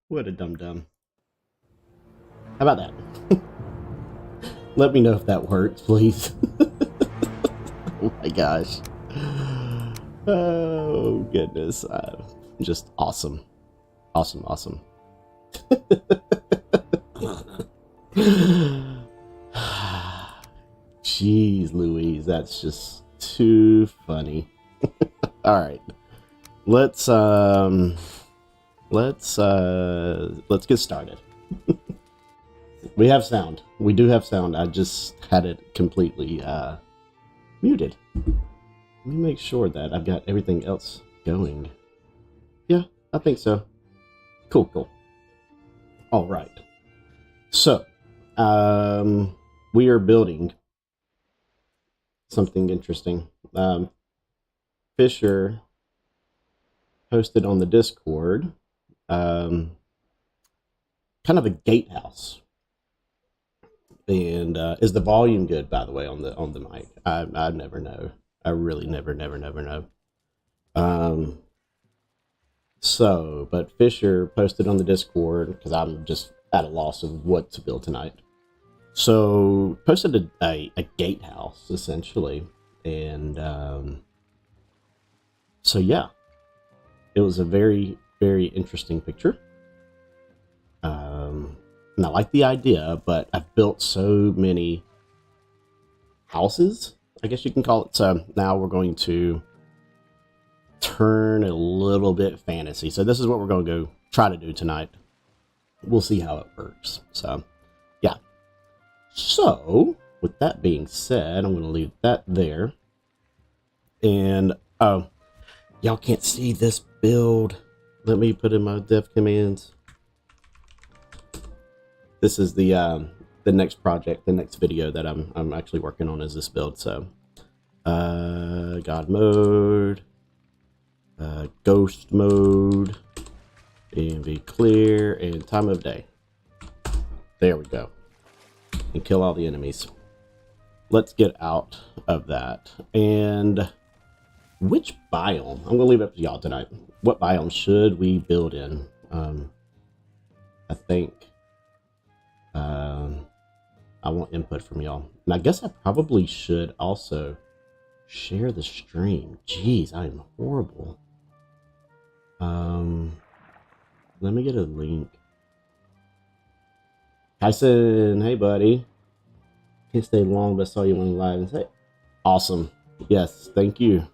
What a dum-dum. How about that? Let me know if that works, please. Oh my gosh. Oh, goodness. Just awesome. Awesome, awesome. Jeez Louise, that's just too funny. All right. Let's get started. We have sound. We do have sound. I just had it completely muted. Let me make sure that I've got everything else going. Yeah, I think so. Cool, cool. All right. So, we are building something interesting. Fisher posted on the Discord kind of a gatehouse. And is the volume good, by the way, on the mic? I never know. I really never know. But Fisher posted on the Discord, because I'm just at a loss of what to build tonight. So posted a gatehouse essentially, and so yeah, it was a very, very interesting picture. And I like the idea, but I've built so many houses, I guess you can call it. So now we're going to turn a little bit fantasy. So this is what we're going to go try to do tonight. We'll see how it works. So yeah. So with that being said, I'm going to leave that there. And oh, y'all can't see this build. Let me put in my dev commands. This is the next project, the next video that I'm actually working on is this build. So, God mode, ghost mode, AMV clear, and time of day. There we go. And kill all the enemies. Let's get out of that. And which biome? I'm gonna leave it up to y'all tonight. What biome should we build in? I think. I want input from y'all. And I guess I probably should also share the stream. Jeez, I am horrible. Let me get a link. Tyson, hey buddy. Can't stay long, but I saw you on live and say, awesome. Yes, thank you.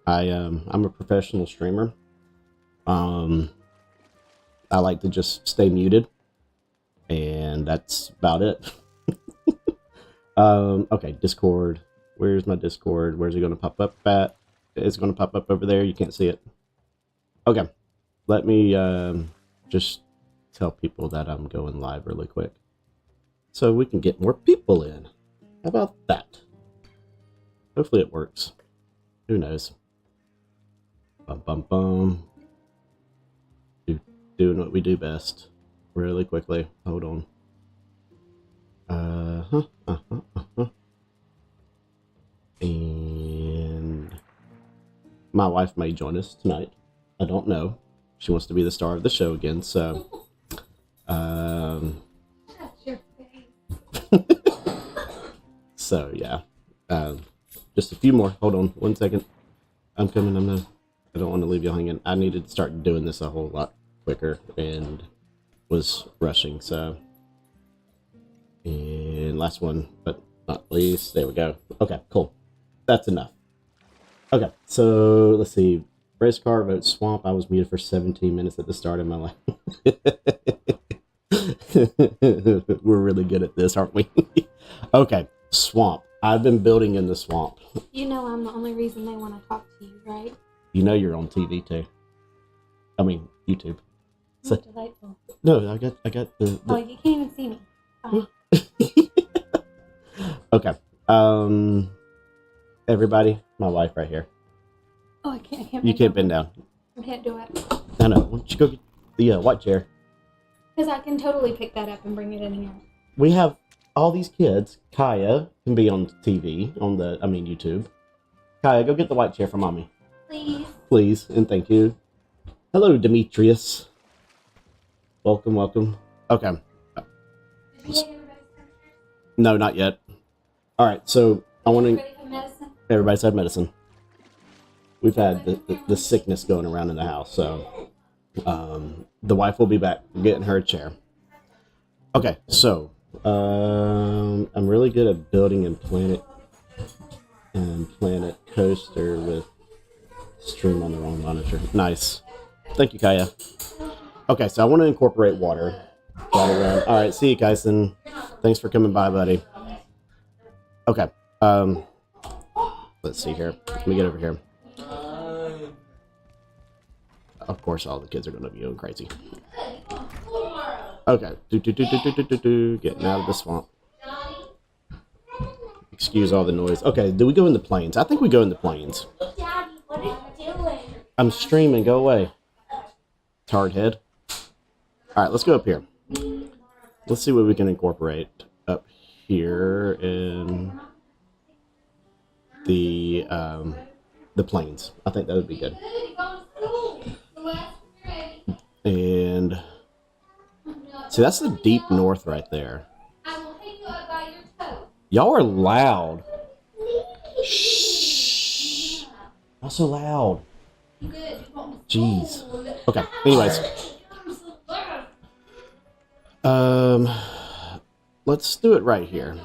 I'm a professional streamer. I like to just stay muted. And that's about it. Okay, Discord. Where's my Discord? Where's it going to pop up at? It's going to pop up over there. You can't see it. Okay. Let me just tell people that I'm going live really quick. So we can get more people in. How about that? Hopefully it works. Who knows? Bum bum bum. Doing what we do best. Really quickly. Hold on. And my wife may join us tonight. I don't know. She wants to be the star of the show again, so that's your face. So yeah. Just a few more. Hold on 1 second. I'm coming. I don't want to leave you hanging. I needed to start doing this a whole lot quicker and was rushing. So, and last one but not least, there we go. Okay, cool, that's enough. Okay, so let's see. Race car vote swamp. I was muted for 17 minutes at the start of my life. We're really good at this, aren't we? Okay, swamp. I've been building in the swamp. You know I'm the only reason they want to talk to you, right? You know you're on TV too. I mean YouTube. So delightful. No, I got the Oh, you can't even see me. Oh. Okay. Everybody, my wife right here. Oh, I can't. You can't bend down. I can't do it. I know. Why don't you go get the white chair? Because I can totally pick that up and bring it in here. We have all these kids. Kaya can be on TV, YouTube. Kaya, go get the white chair for mommy. Please. Please, and thank you. Hello, Demetrius. Welcome, welcome. Okay. Did you get everybody's temperatures? No, not yet. All right, so I want to. Everybody have medicine? Everybody's had medicine. We've had the sickness going around in the house, so the wife will be back getting her a chair. Okay, so I'm really good at building and planet coaster with stream on the wrong monitor. Nice. Thank you, Kaya. Okay, so I want to incorporate water. All right, see you, Kyson. Thanks for coming by, buddy. Okay. Let's see here. Let me get over here. Of course, all the kids are going to be going crazy. Okay. Getting out of the swamp. Excuse all the noise. Okay, do we go in the plains? I think we go in the plains. Daddy, what are you doing? I'm streaming. Go away. Tard head. All right, let's go up here. Let's see what we can incorporate up here in the plains. I think that would be good. And see, that's the deep north right there. Y'all are loud. Shh. Not so loud. Jeez. Okay. Anyways. Let's do it right here.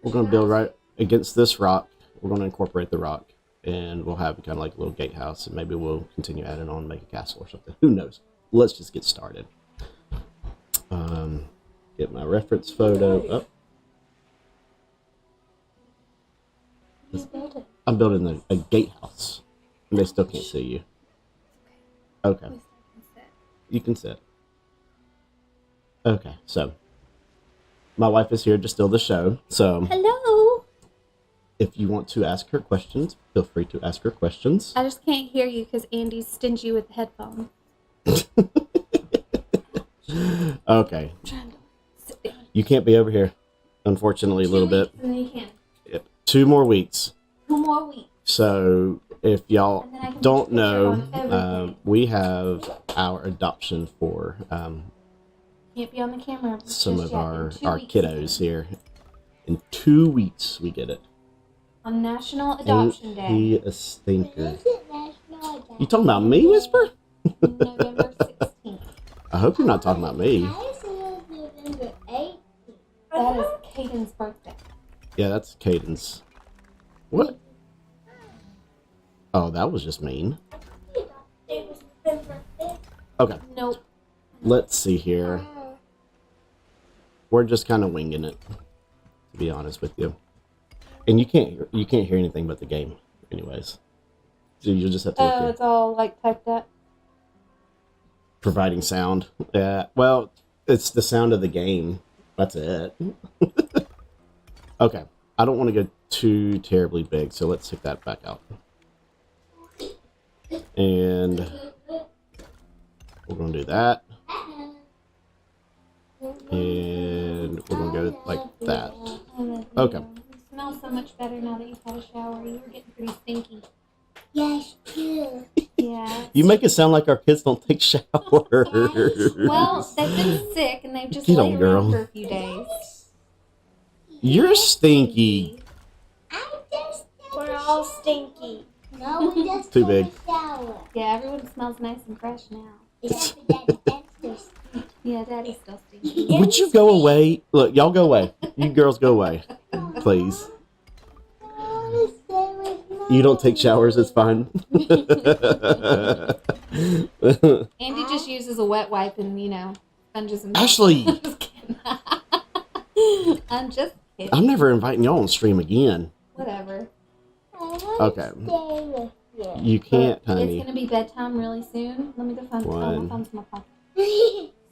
We're gonna build right against this rock. We're gonna incorporate the rock, and we'll have kind of like a little gatehouse, and maybe we'll continue adding on, make a castle or something. Who knows? Let's just get started. Get my reference photo up. I'm building a gatehouse, and they still can't see you. Okay. You can sit. Okay, so my wife is here to steal the show. So Hello. if you want to ask her questions, feel free to ask her questions. I just can't hear you because Andy's stingy with the headphones. Okay. I'm trying to sit down. You can't be over here, unfortunately, a little bit. And then you can. Yep. 2 more weeks. 2 more weeks. So if y'all And then I can don't put your picture know, on everything. we have our adoption for Can't be on the camera. some just of yet. our In 2 weeks. kiddos here. In 2 weeks, we get it. On National Adoption Ain't Day. he a stinker? Is it National Day? You talking about me, Whisper? November 16th. I hope you're not talking about me. I said November 18th. That is Caden's birthday. Yeah, that's Cadence. What? Oh, that was just mean. It was November 5th. Okay, Nope. let's see here. We're just kind of winging it, to be honest with you. And you can't hear anything but the game, anyways. So you'll just have to look Oh, here. it's all like typed up. Providing sound. Yeah, well, it's the sound of the game. That's it. Okay, I don't want to go too terribly big, so let's take that back out. And we're going to do that. And we're going to go like that. Okay. You smell so much better now that you've had a shower. You were getting pretty stinky. Yes, too. Yeah. You make it sound like our kids don't take showers. Well, they've been sick and they've just Get laid on, around girl. for a few days. You're stinky. I'm just We're all stinky. No, we just Too took big. a shower. Yeah, everyone smells nice and fresh now. Except for Daddy Dexter's. Yeah, Daddy's still stinky. Would you go away? Look, y'all go away. You girls go away. Please. You don't take showers, it's fine. Andy just uses a wet wipe and, sponges and Ashley! I'm just kidding. I'm just kidding. I'm never inviting y'all on stream again. Whatever. Okay. You can't, It's honey. going to be bedtime really soon. Let me go find One. my phone's in my pocket.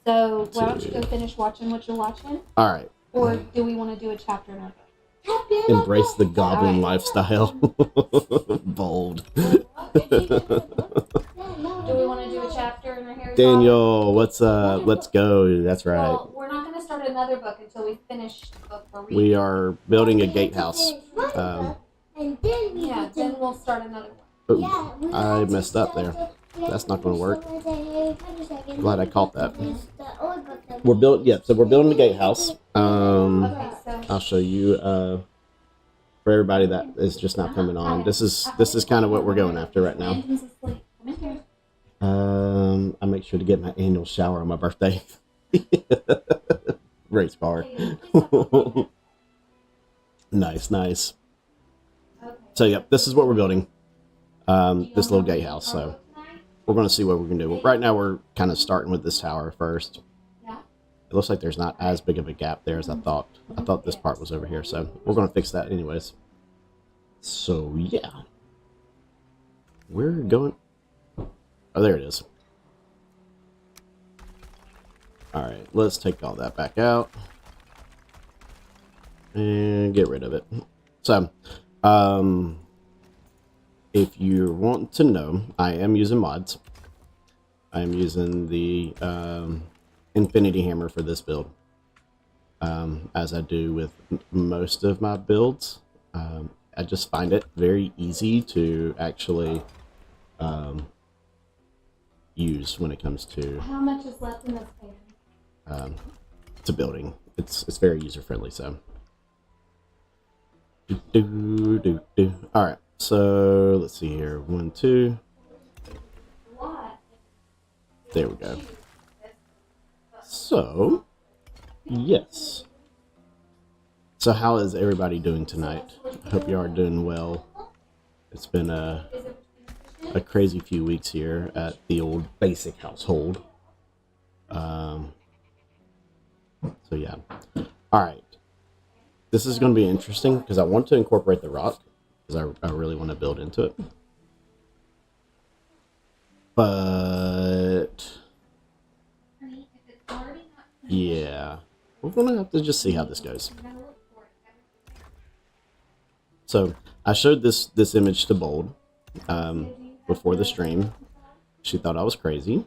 So, why don't you go finish watching what you're watching? All right. Or do we want to do a chapter in our book? Embrace the goblin All right. lifestyle. Bold. Do we want to do a chapter in our Harry Potter? Daniel, let's go. That's right. Well, we're not going to start another book until we finish the book we're reading. We are building a gatehouse. And then we Yeah, need to- then we'll start another one. Oh, I messed up there. That's not going to work. Glad Glad I caught that. The old book that We're building, yeah. So we're building the gatehouse. Okay, so I'll show you for everybody that is just not coming on. This is kind of what we're going after right now. Landon's asleep. Come in here. I make sure to get my annual shower on my birthday. Race car. Nice, nice. So yep, this is what we're building. This little gatehouse. So we're going to see what we're going to do. Right now we're kind of starting with this tower first. It looks like there's not as big of a gap there as I thought. I thought this part was over here, so we're going to fix that anyways. So yeah, we're going. Oh, there it is. All right, let's take all that back out and get rid of it. So, if you want to know, I am using mods. I am using the Infinity Hammer for this build, as I do with most of my builds. I just find it very easy to actually use when it comes to How much is left in this pan? to building. It's very user friendly. So, all right. So let's see here. 1, 2. What? There we go. So, yes. So how is everybody doing tonight? I hope you are doing well. It's been a crazy few weeks here at the old basic household. So yeah. All right. This is going to be interesting because I want to incorporate the rock because I really want to build into it. But yeah, we're going to have to just see how this goes. So I showed this image to Bold before the stream. She thought I was crazy.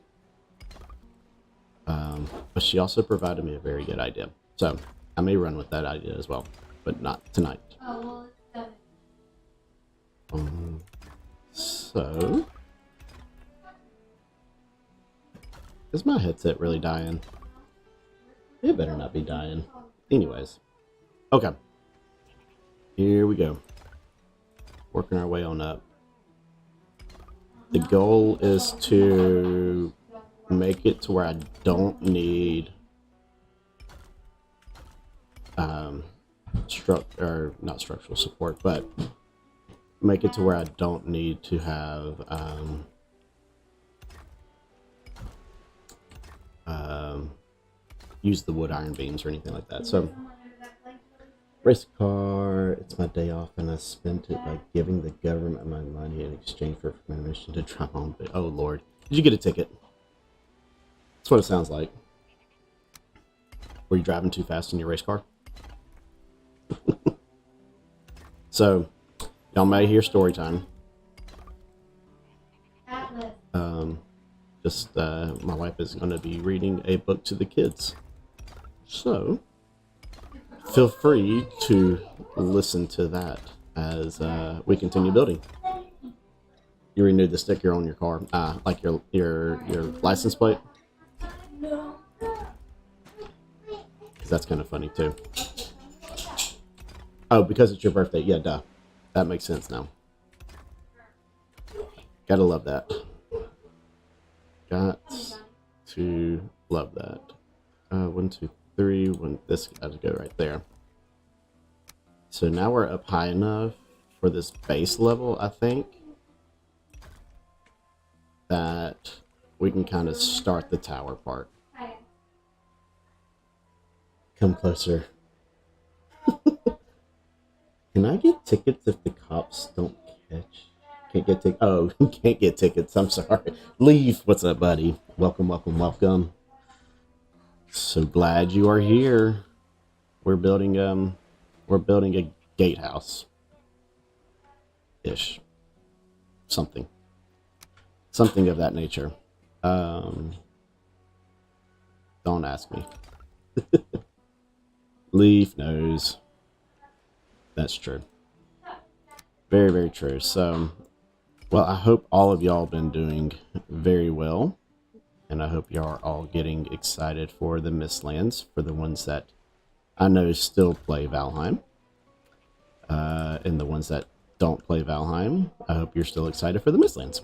But she also provided me a very good idea. So I may run with that idea as well, but not tonight. Oh, well, it's done. So is my headset really dying? It better not be dying. Anyways. Okay. Here we go. Working our way on up. The goal is to make it to where I don't need not structural support, but make it to where I don't need to have use the wood iron beams or anything like that. So race car, it's my day off and I spent it by giving the government my money in exchange for permission to drive on. Oh Lord, did you get a ticket? That's what it sounds like. Were you driving too fast in your race car? So y'all may hear story time. My wife is going to be reading a book to the kids. So feel free to listen to that as we continue building. You renewed the sticker on your car, like your license plate. No. Because that's kind of funny too. Oh, because it's your birthday. Yeah, duh. That makes sense now. Gotta love that. Got to love that. 1, 2, 3. This got to go right there. So now we're up high enough for this base level, I think, that we can kind of start the tower part. Come closer. Can I get tickets if the cops don't catch? Can't get tickets. Oh, can't get tickets. I'm sorry. Leave. What's up, buddy? Welcome, welcome, welcome. So glad you are here. We're building a gatehouse. Ish. Something of that nature. Don't ask me. Leaf knows. That's true. Very, very true. So Well, I hope all of y'all been doing very well, and I hope y'all are all getting excited for the Mistlands, for the ones that I know still play Valheim, and the ones that don't play Valheim. I hope you're still excited for the Mistlands.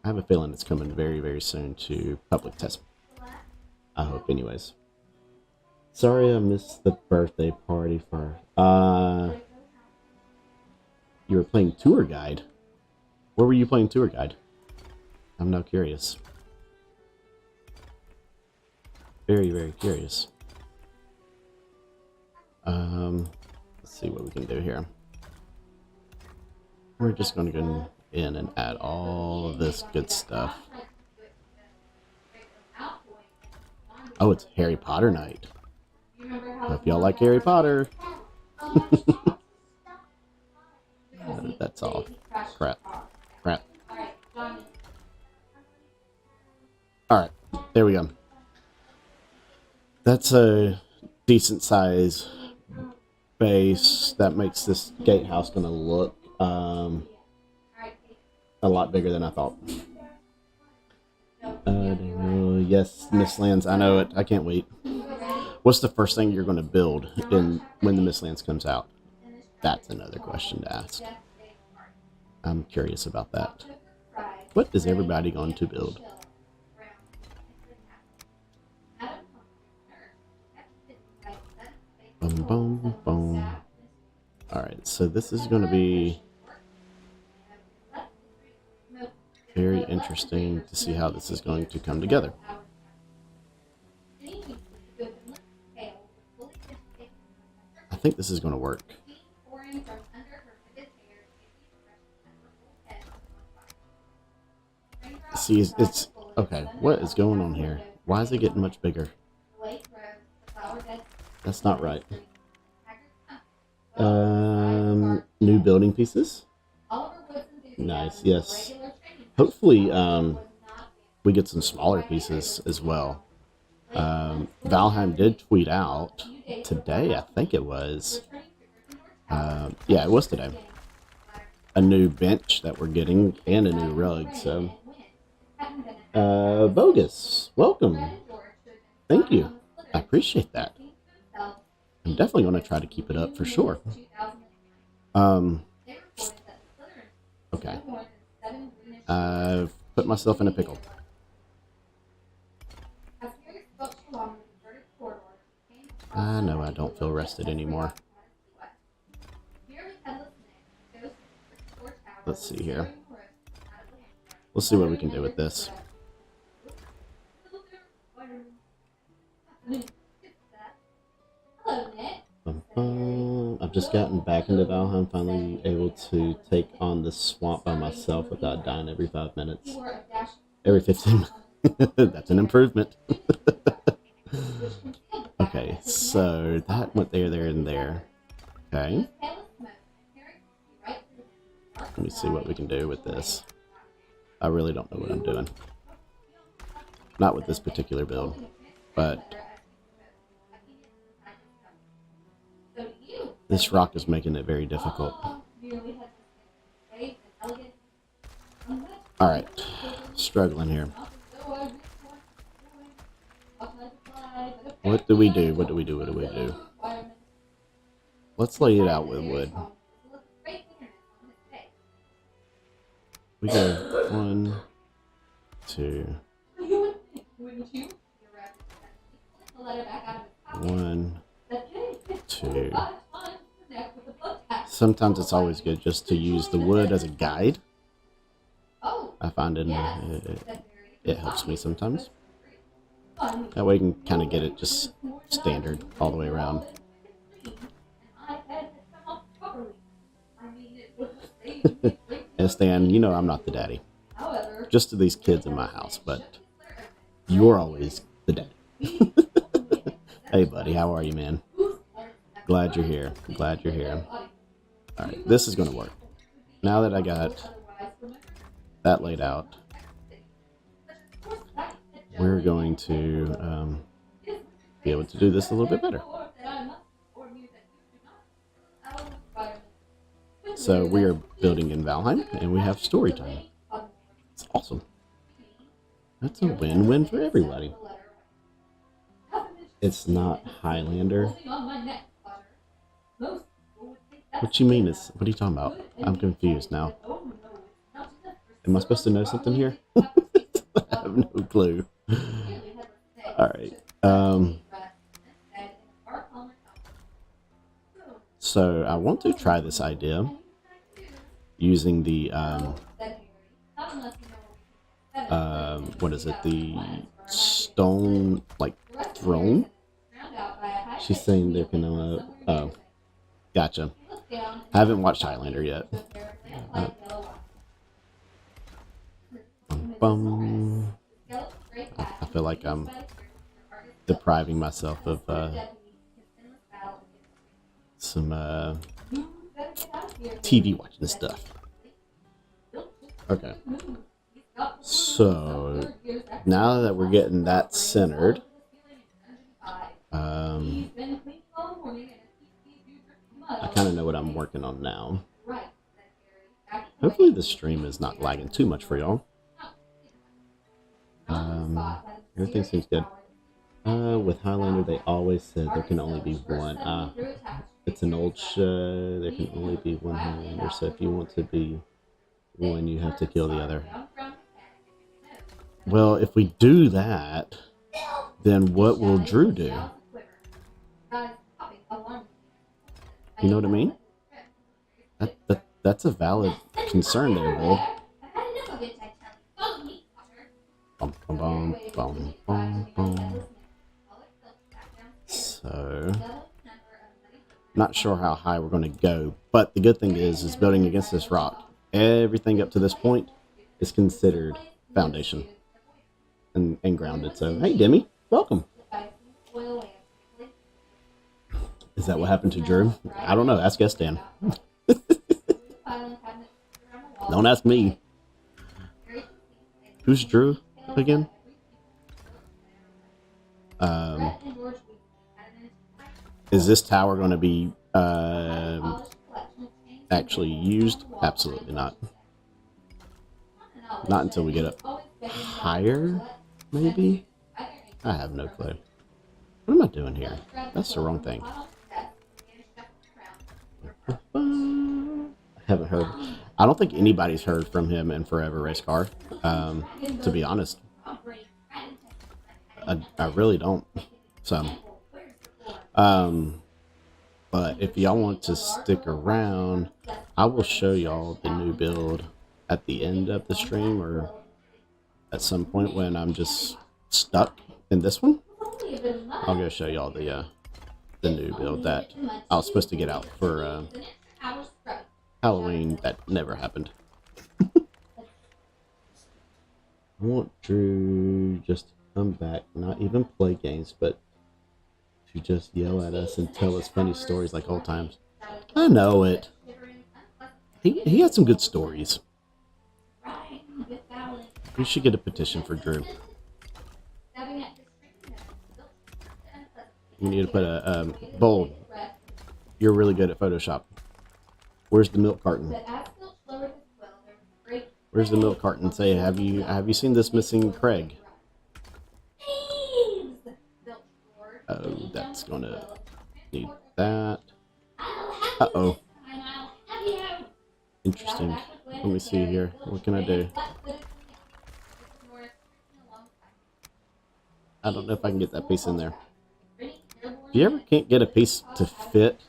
I have a feeling it's coming very, very soon to public test. I hope, anyways. Sorry I missed the birthday party for... You were playing tour guide? Where were you playing tour guide? I'm now curious. Very, very curious. Let's see what we can do here. We're just going to go in and add all of this good stuff. Oh, it's Harry Potter night. Hope y'all like Harry Potter. That's all. Crap. Alright, there we go. That's a decent size base. That makes this gatehouse going to look a lot bigger than I thought. Yes, Mistlands, I know it. I can't wait. What's the first thing you're going to build when the Mistlands comes out? That's another question to ask. I'm curious about that. What is everybody going to build? Boom, boom, boom. Alright, so this is going to be very interesting to see how this is going to come together. I think this is going to work. See, it's okay. What is going on here? Why is it getting much bigger? That's not right. New building pieces. Nice. Yes. Hopefully, we get some smaller pieces as well. Valheim did tweet out today, I think it was. Yeah, it was today. A new bench that we're getting and a new rug. So, Bogus, welcome. Thank you. I appreciate that. I'm definitely going to try to keep it up for sure. Okay. I've put myself in a pickle. I know I don't feel rested anymore. Let's see here. Let's see what we can do with this. I've just gotten back into Valheim, finally able to take on the swamp by myself without dying every 5 minutes. Every 15 minutes. That's an improvement. Okay, so that went there, and there. Okay. Let me see what we can do with this. I really don't know what I'm doing. Not with this particular build, but this rock is making it very difficult. Alright, struggling here. What do we do? What do we do? Let's lay it out with wood. We go 1, 2. 1, 2. Sometimes it's always good just to use the wood as a guide. I find it helps me sometimes. That way you can kind of get it just standard all the way around. And Stan, you know I'm not the daddy. Just to these kids in my house, but you're always the daddy. Hey buddy, how are you, man? Glad you're here. Alright, this is going to work. Now that I got that laid out, we're going to be able to do this a little bit better. So we are building in Valheim, and we have story time. It's awesome. That's a win-win for everybody. It's not Highlander. What you mean? What are you talking about? I'm confused now. Am I supposed to know something here? I have no clue. Alright. So I want to try this idea using the what is it? The stone throne? She's saying they can oh, gotcha. I haven't watched Highlander yet. I feel like I'm depriving myself of some TV watching stuff. Okay. So now that we're getting that centered, I kind of know what I'm working on now. Hopefully the stream is not lagging too much for y'all. Everything seems good. With Highlander, they always said there can only be one. It's an old show. There can only be one Highlander. So if you want to be one, you have to kill the other. Well, if we do that, then what will Drew do? You know what I mean? That's a valid concern there, Will. So, not sure how high we're going to go, but the good thing is building against this rock. Everything up to this point is considered foundation and grounded. So, hey, Demi, welcome. Is that what happened to Drew? I don't know. Ask Dan. Don't ask me. Who's Drew again? Is this tower going to be actually used? Absolutely not. Not until we get up higher, maybe? I have no clue. What am I doing here? That's the wrong thing. I haven't heard. I don't think anybody's heard from him in Forever Race Car. To be honest, I really don't. So, but if y'all want to stick around, I will show y'all the new build at the end of the stream, or at some point when I'm just stuck in this one. I'll go show y'all the new build that I was supposed to get out for Halloween. That never happened. I want Drew just to come back, not even play games, but to just yell at us and tell us funny stories like old times. I know it. He had some good stories. We should get a petition for Drew. We need to put a bold. You're really good at Photoshop. Where's the milk carton? Where's the milk carton? Say, have you seen this missing Craig? Oh, that's gonna need that. Uh-oh. Interesting. Let me see here. What can I do? I don't know if I can get that piece in there. If you ever can't get a piece to fit,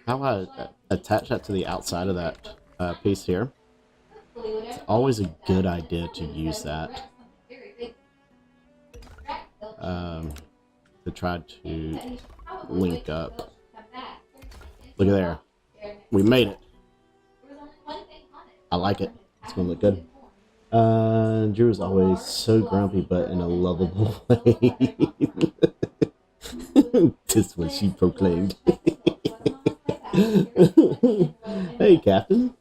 how I attach that to the outside of that piece here? It's always a good idea to use that. To try to link up. Look at there. We made it. I like it. It's gonna look good. Drew is always so grumpy, but in a lovable way. Just what she proclaimed. Hey, Captain.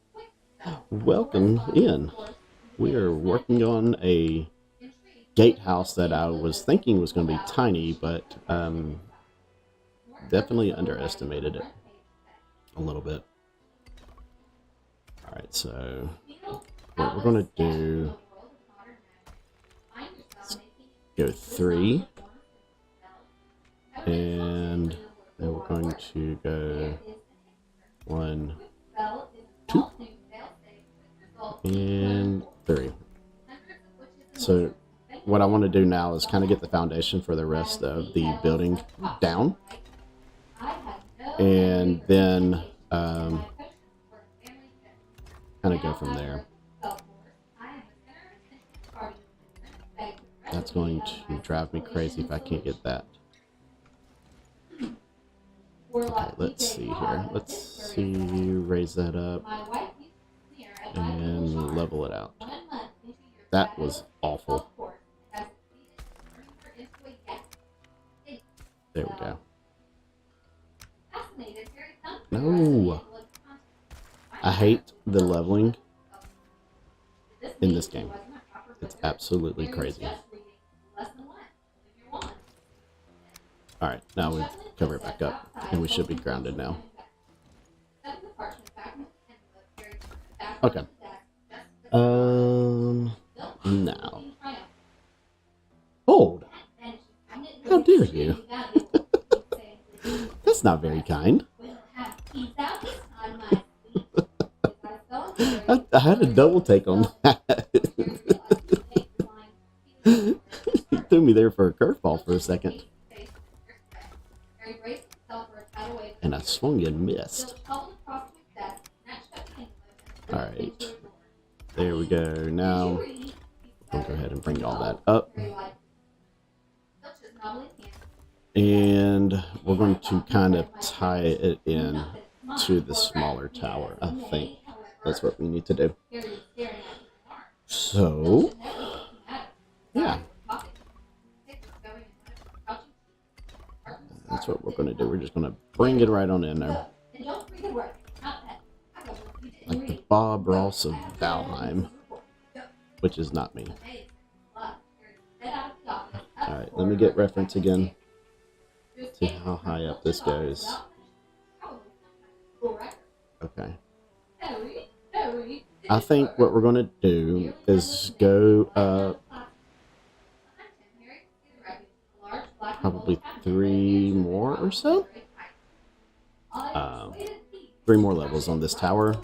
Welcome in. We are working on a gatehouse that I was thinking was going to be tiny, but definitely underestimated it a little bit. Alright, so what we're going to do is go 3. And then we're going to go 1, 2, and 3. So what I want to do now is kind of get the foundation for the rest of the building down. And then kind of go from there. That's going to drive me crazy if I can't get that. Okay, let's see here. Let's see, raise that up and level it out. That was awful. There we go. No! I hate the leveling in this game. It's absolutely crazy. Alright, now we cover it back up, and we should be grounded now. Okay. Now. Hold! How dare you? That's not very kind. I had a double take on that. You threw me there for a curveball for a second. And I swung and missed. Alright. There we go. Now, I'll go ahead and bring all that up. And we're going to kind of tie it in to the smaller tower, I think. That's what we need to do. So, yeah. That's what we're going to do. We're just going to bring it right on in there. Like the Bob Ross of Valheim, which is not me. Alright, let me get reference again. See how high up this goes. Okay. I think what we're going to do is go up probably 3 more or so. 3 more levels on this tower,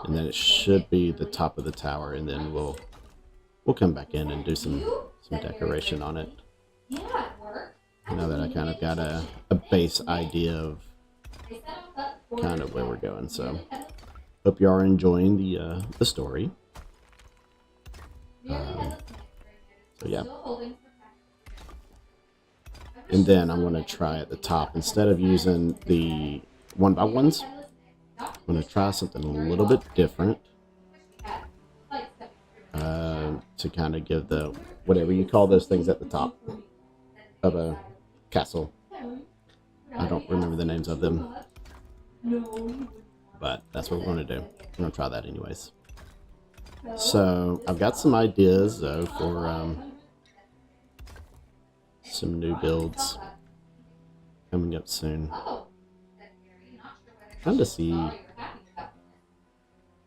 and then it should be the top of the tower, and then we'll come back in and do some decoration on it. Now that I kind of got a base idea of kind of where we're going, so hope you are enjoying the story. So yeah. And then I'm going to try at the top, instead of using the 1x1s, I'm going to try something a little bit different to kind of give the, whatever you call those things at the top of a castle. I don't remember the names of them, but that's what we're going to do. We're going to try that anyways. So I've got some ideas though for some new builds coming up soon. Trying to see.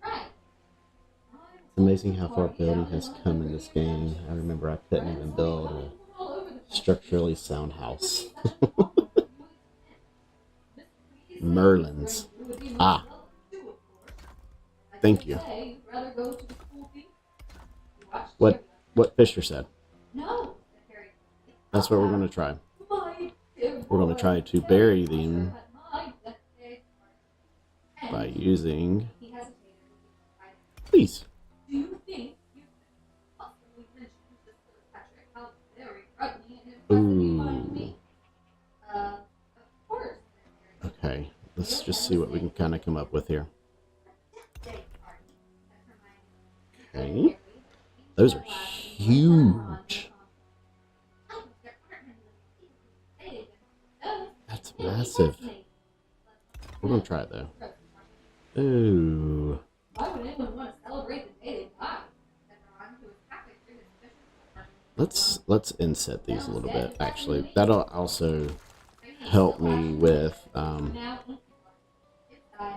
It's amazing how far building has come in this game. I remember I couldn't even build a structurally sound house. Merlins. Ah. Thank you. What Fisher said. That's what we're going to try. We're going to try to bury them by using... Please. Ooh. Okay, let's just see what we can kind of come up with here. Okay. Those are huge. That's massive. We're going to try it though. Ooh. Let's inset these a little bit. Actually, that'll also help me with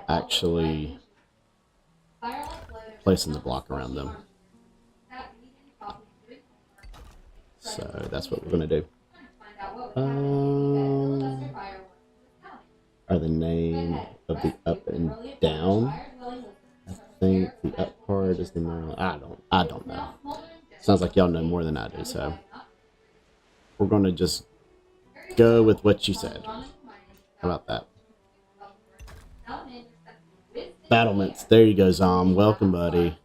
actually placing the block around them. So that's what we're gonna do. Are the name of the up and down? I think the up part is the middle. I don't know. Sounds like y'all know more than I do, so we're gonna just go with what you said. How about that? Battlements. There you go, Zom. Welcome, buddy.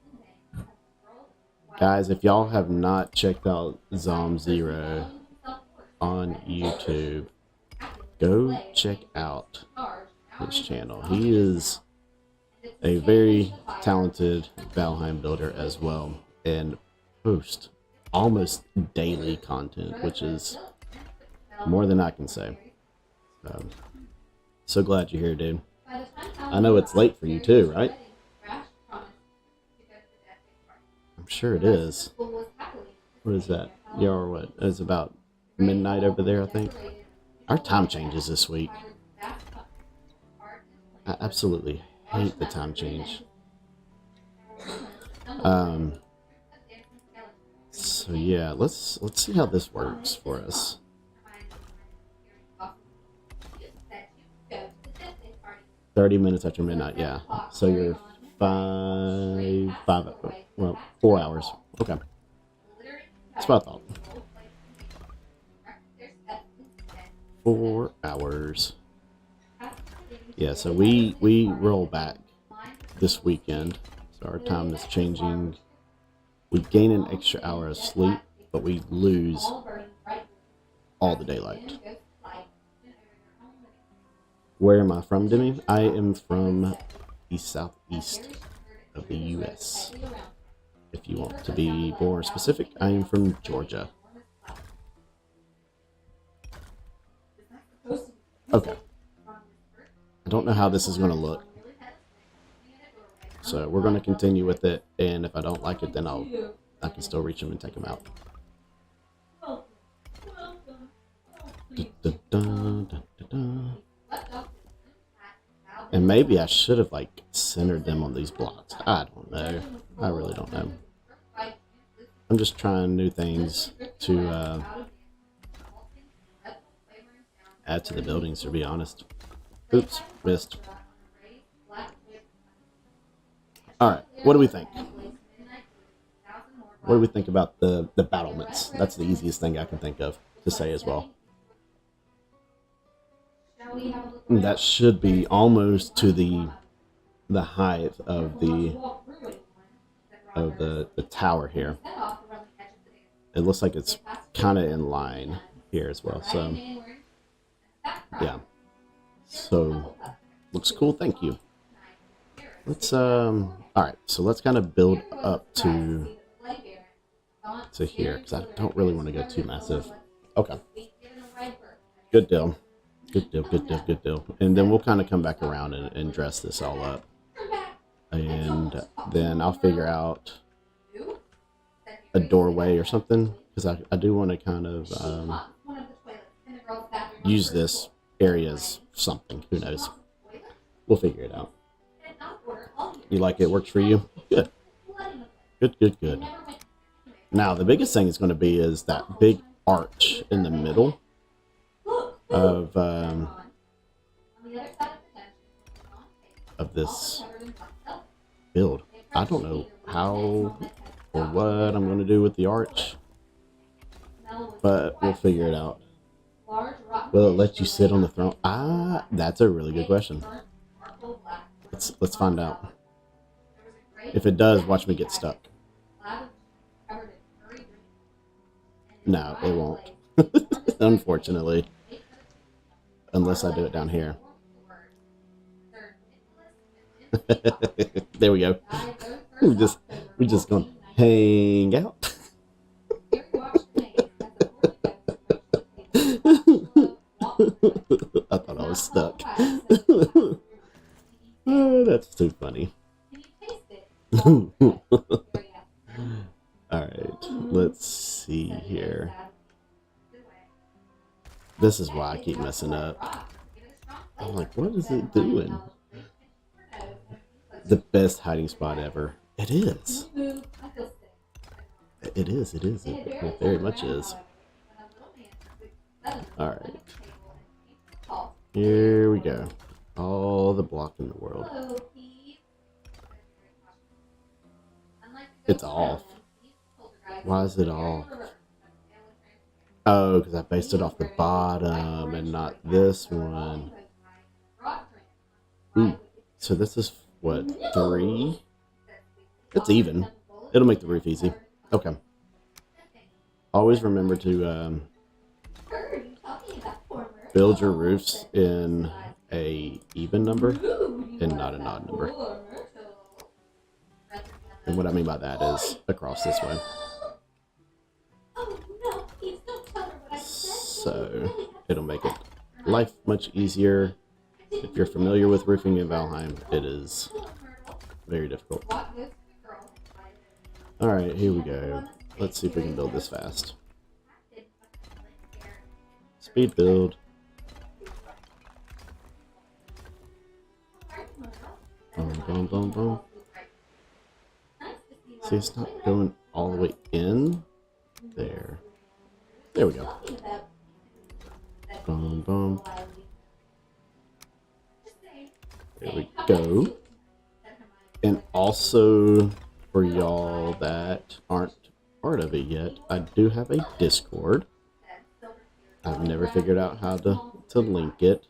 Guys, if y'all have not checked out Zom Zero on YouTube, go check out his channel. He is a very talented Valheim builder as well, and posts almost daily content, which is more than I can say. So glad you're here, dude. I know it's late for you too, right? I'm sure it is. What is that? You're what? It's about midnight over there, I think. Our time changes this week. I absolutely hate the time change. So yeah, let's see how this works for us. 30 minutes after midnight, yeah. So you're 4 hours. Okay. That's what I thought. 4 hours. Yeah, so we roll back this weekend. So our time is changing. We gain an extra hour of sleep, but we lose all the daylight. Where am I from, Demi? I am from the southeast of the U.S. If you want to be more specific, I am from Georgia. Okay. I don't know how this is going to look. So we're going to continue with it, and if I don't like it, then I can still reach them and take them out. And maybe I should have like centered them on these blocks. I don't know. I really don't know. I'm just trying new things to add to the buildings, to be honest. Oops, missed. Alright, what do we think? What do we think about the battlements? That's the easiest thing I can think of to say as well. That should be almost to the height of the tower here. It looks like it's kind of in line here as well. So yeah. So looks cool. Thank you. Let's all right. So let's kind of build up to here because I don't really want to go too massive. Okay. Good deal. Good deal, good deal, good deal. And then we'll kind of come back around and dress this all up. And then I'll figure out a doorway or something. Because I do want to kind of use this area as something. Who knows? We'll figure it out. You like it? Works for you? Good. Good, good, good. Now, the biggest thing is going to be is that big arch in the middle of this build. I don't know how or what I'm going to do with the arch, but we'll figure it out. Will it let you sit on the throne? That's a really good question. Let's find out. If it does, watch me get stuck. No, it won't. Unfortunately. Unless I do it down here. There we go. We just gonna hang out. I thought I was stuck. Oh, that's too funny. Alright, let's see here. This is why I keep messing up. I'm like, what is it doing? The best hiding spot ever. It is. It is. It very much is. Alright. Here we go. All the block in the world. It's off. Why is it off? Oh, because I based it off the bottom and not this one. So this is what, 3? It's even. It'll make the roof easy. Okay. Always remember to build your roofs in a even number and not an odd number. And what I mean by that is across this way. So it'll make it life much easier. If you're familiar with roofing in Valheim, it is very difficult. Alright, here we go. Let's see if we can build this fast. Speed build. Boom, boom, boom, boom. See, it's not going all the way in. There. There we go. Boom, boom. There we go. And also, for y'all that aren't part of it yet, I do have a Discord. I've never figured out how to link it,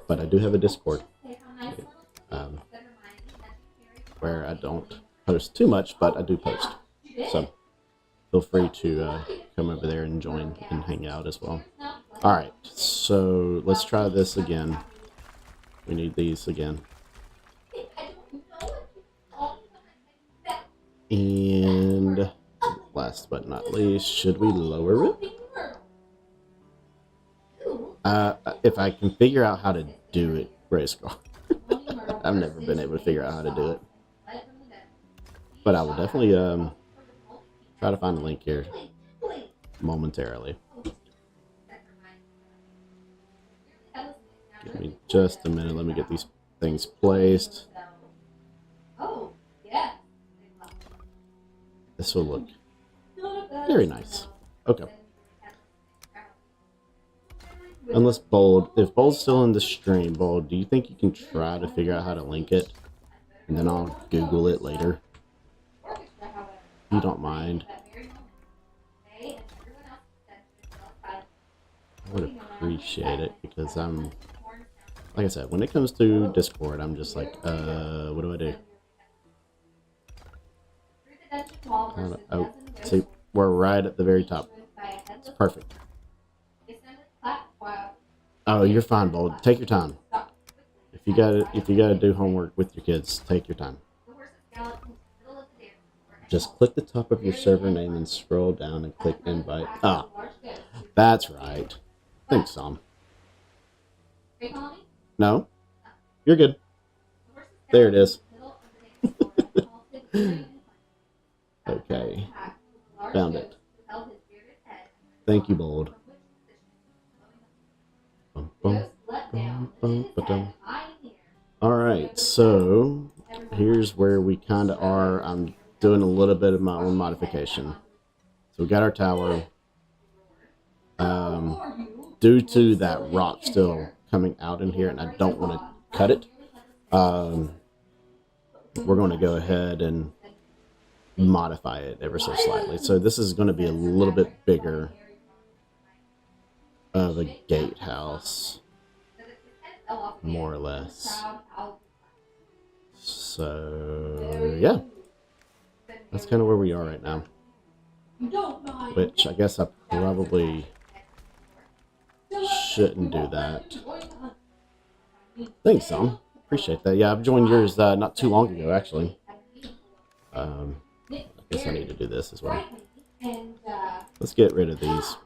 but I do have a Discord where I don't post too much, but I do post. So feel free to come over there and join and hang out as well. Alright, so let's try this again. We need these again. And last but not least, should we lower it? If I can figure out how to do it, race car. I've never been able to figure out how to do it. But I will definitely try to find a link here momentarily. Give me just a minute. Let me get these things placed. This will look very nice. Okay. Unless Bold, if Bold's still in the stream, Bold, do you think you can try to figure out how to link it? And then I'll Google it later. You don't mind. I would appreciate it because I'm, like I said, when it comes to Discord, I'm just like, what do I do? Oh, see, we're right at the very top. It's perfect. Oh, you're fine, Bold. Take your time. If you gotta do homework with your kids, take your time. Just click the top of your server name and scroll down and click invite. Ah, that's right. Thanks, Sam. No? You're good. There it is. Okay. Found it. Thank you, Bold. Alright, so here's where we kind of are. I'm doing a little bit of my own modification. So we got our tower. Due to that rock still coming out in here, and I don't want to cut it, we're going to go ahead and modify it ever so slightly. So this is going to be a little bit bigger of a gatehouse, more or less. So yeah, that's kind of where we are right now. Which I guess I probably shouldn't do that. Thanks, Sam. Appreciate that. Yeah, I've joined yours not too long ago, actually. I guess I need to do this as well. Let's get rid of these.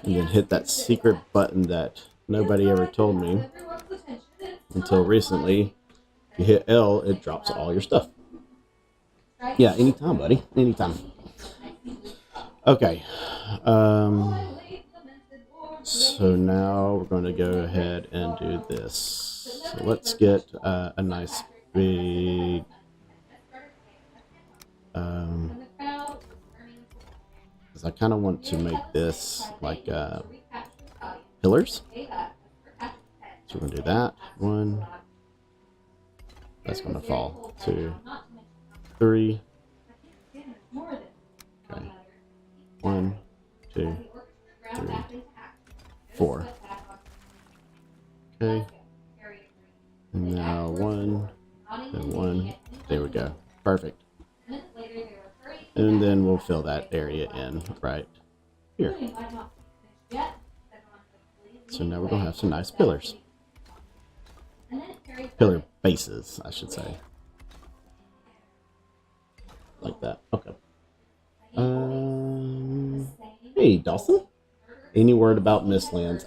And then hit that secret button that nobody ever told me until recently. If you hit L, it drops all your stuff. Yeah, anytime, buddy. Anytime. Okay. So now we're going to go ahead and do this. So let's get a nice big Because I kind of want to make this like pillars. So we're gonna do that. 1. That's gonna fall. 2, 3. Okay. 1, 2, 3, 4. Okay. And now 1, then 1. There we go. Perfect. And then we'll fill that area in right here. So now we're gonna have some nice pillars. Pillar bases, I should say. Like that. Okay. Hey, Dawson. Any word about Mistlands?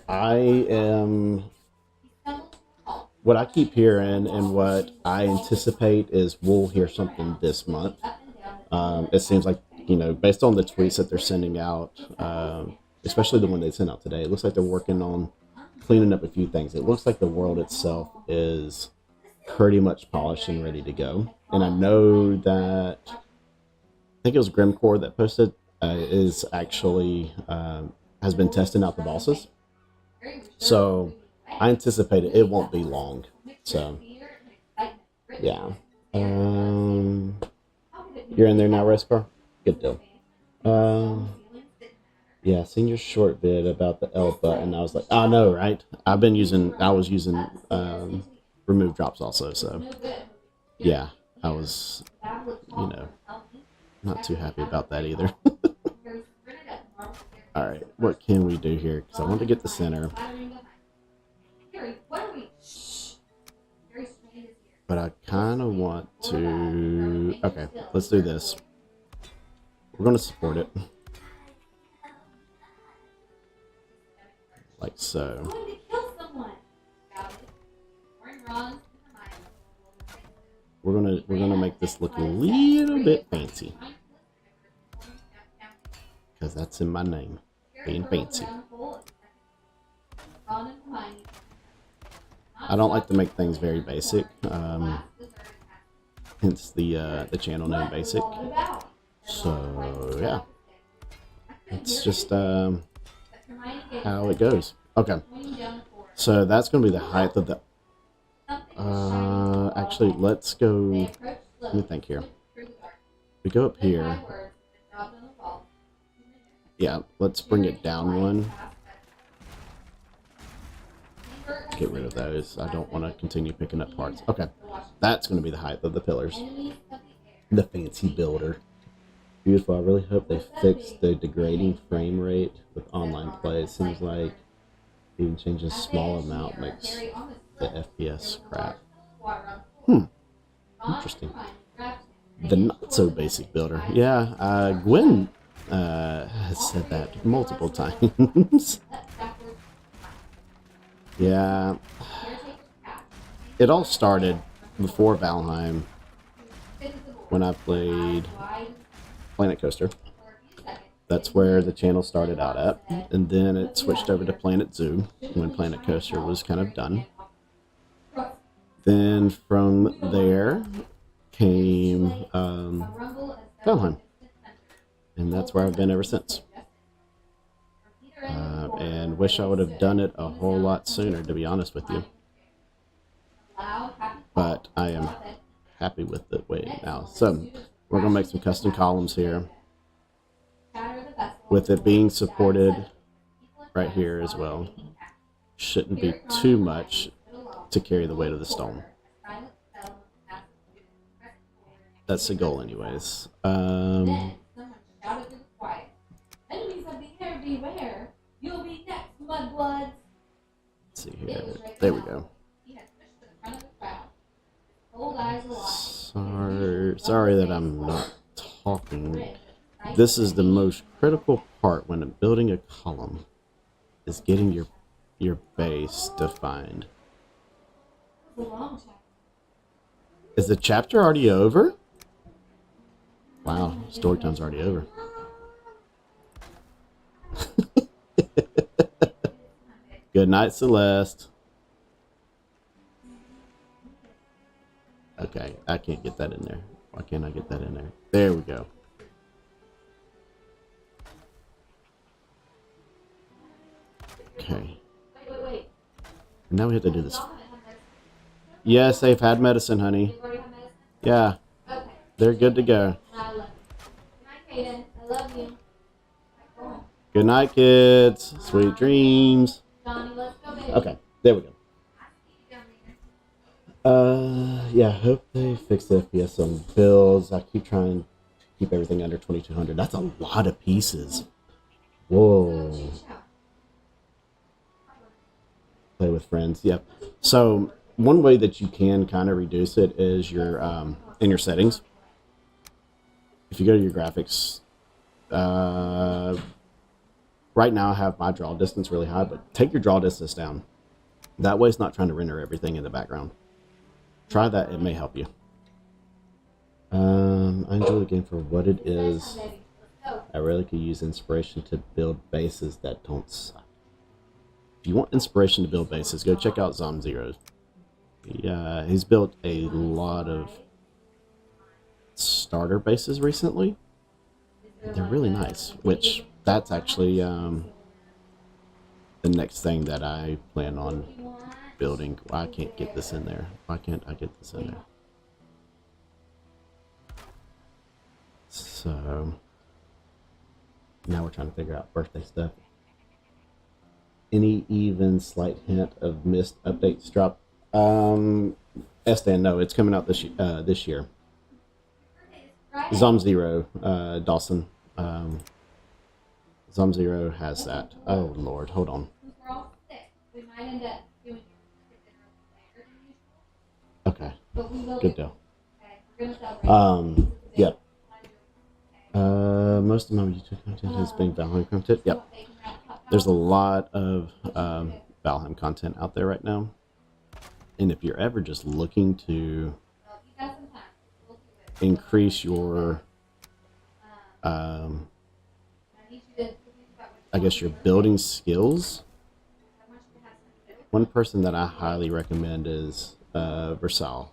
What I keep hearing and what I anticipate is we'll hear something this month. It seems like, based on the tweets that they're sending out, especially the one they sent out today, it looks like they're working on cleaning up a few things. It looks like the world itself is pretty much polished and ready to go. And I know that, I think it was Grimcore that posted, is actually, has been testing out the bosses. So I anticipate it won't be long. So, yeah. You're in there now, Rescar? Good deal. Yeah, seen your short vid about the L button. I was like, I know, right? I was using remove drops also, so yeah, I was, not too happy about that either. Alright, what can we do here? Because I want to get the center. But I kind of want to... Okay, let's do this. We're going to support it. Like so. We're gonna make this look a little bit fancy. Because that's in my name. Being fancy. I don't like to make things very basic. Hence the channel name Basic. So yeah. It's just how it goes. Okay. So that's gonna be the height of the actually let's go, let me think here. We go up here. Yeah, let's bring it down one. Get rid of those. I don't want to continue picking up parts. Okay, that's going to be the height of the pillars. The fancy builder. Beautiful. I really hope they fix the degrading frame rate with online play. It seems like even changing a small amount makes the FPS crap. Interesting. The not so basic builder. Yeah, Gwen has said that multiple times. Yeah. It all started before Valheim when I played Planet Coaster. That's where the channel started out at. And then it switched over to Planet Zoo when Planet Coaster was kind of done. Then from there came Valheim. And that's where I've been ever since. And wish I would have done it a whole lot sooner, to be honest with you. But I am happy with it way now. So we're going to make some custom columns here. With it being supported right here as well. Shouldn't be too much to carry the weight of the stone. That's the goal anyways. Let's see here. There we go. Sorry that I'm not talking. This is the most critical part when building a column, is getting your base defined. Is the chapter already over? Wow, story time's already over. Good night, Celeste. Okay, I can't get that in there. Why can't I get that in there? There we go. Okay. Now we have to do this. Yes, they've had medicine, honey. Yeah. They're good to go. Good night, kids. Sweet dreams. Okay, there we go. Yeah, hope they fix the FPS on bills. I keep trying to keep everything under 2200. That's a lot of pieces. Whoa. Play with friends. Yep. So one way that you can kind of reduce it is your in your settings. If you go to your graphics, right now I have my draw distance really high, but take your draw distance down. That way it's not trying to render everything in the background. Try that, it may help you. I enjoy the game for what it is. I really could use inspiration to build bases that don't suck. If you want inspiration to build bases, go check out Zom0. He's built a lot of starter bases recently. They're really nice, which that's actually the next thing that I plan on building. I can't get this in there. Why can't I get this in there? So now we're trying to figure out birthday stuff. Any even slight hint of missed updates drop? Estan, no, it's coming out this year. Zom0, Dawson. Zom0 has that. Oh Lord, hold on. Okay, good deal. Yep. Most of my YouTube content has been Valheim content. Yep. There's a lot of Valheim content out there right now. And if you're ever just looking to increase your, I guess your building skills, one person that I highly recommend is Versailles.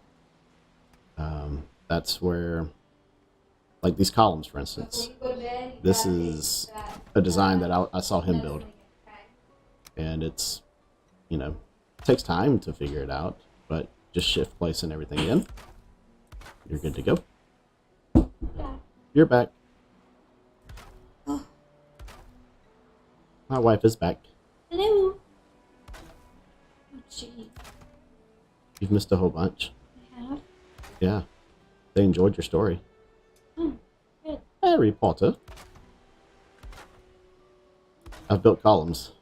That's where, like these columns, for instance, this is a design that I saw him build. And it's, you know, takes time to figure it out, but just shift placing everything in. You're good to go. You're back. My wife is back. Hello. Oh, gee. You've missed a whole bunch. I have? Yeah. They enjoyed your story. Oh, good. Harry Potter. I've built columns.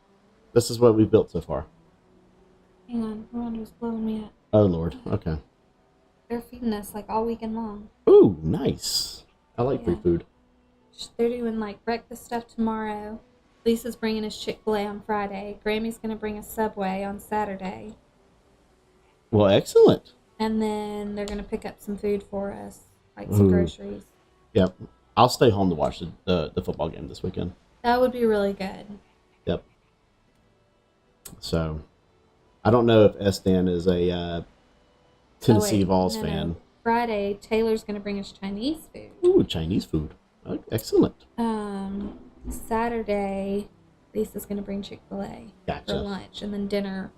This is what we've built so far. Hang on, Rhonda's blowing me up. Oh Lord, okay. They're feeding us like all weekend long. Ooh, nice. I like free food. They're doing like breakfast stuff tomorrow. Lisa's bringing us Chick-fil-A on Friday. Grammy's going to bring us Subway on Saturday. Well, excellent. And then they're going to pick up some food for us, like some groceries. Yep. I'll stay home to watch the football game this weekend. That would be really good. Yep. So, I don't know if Estan is a Tennessee Vols fan. No. Friday, Taylor's going to bring us Chinese food. Ooh, Chinese food. Oh, excellent. Saturday, Lisa's going to bring Chick-fil-A Gotcha. for lunch. And then dinner,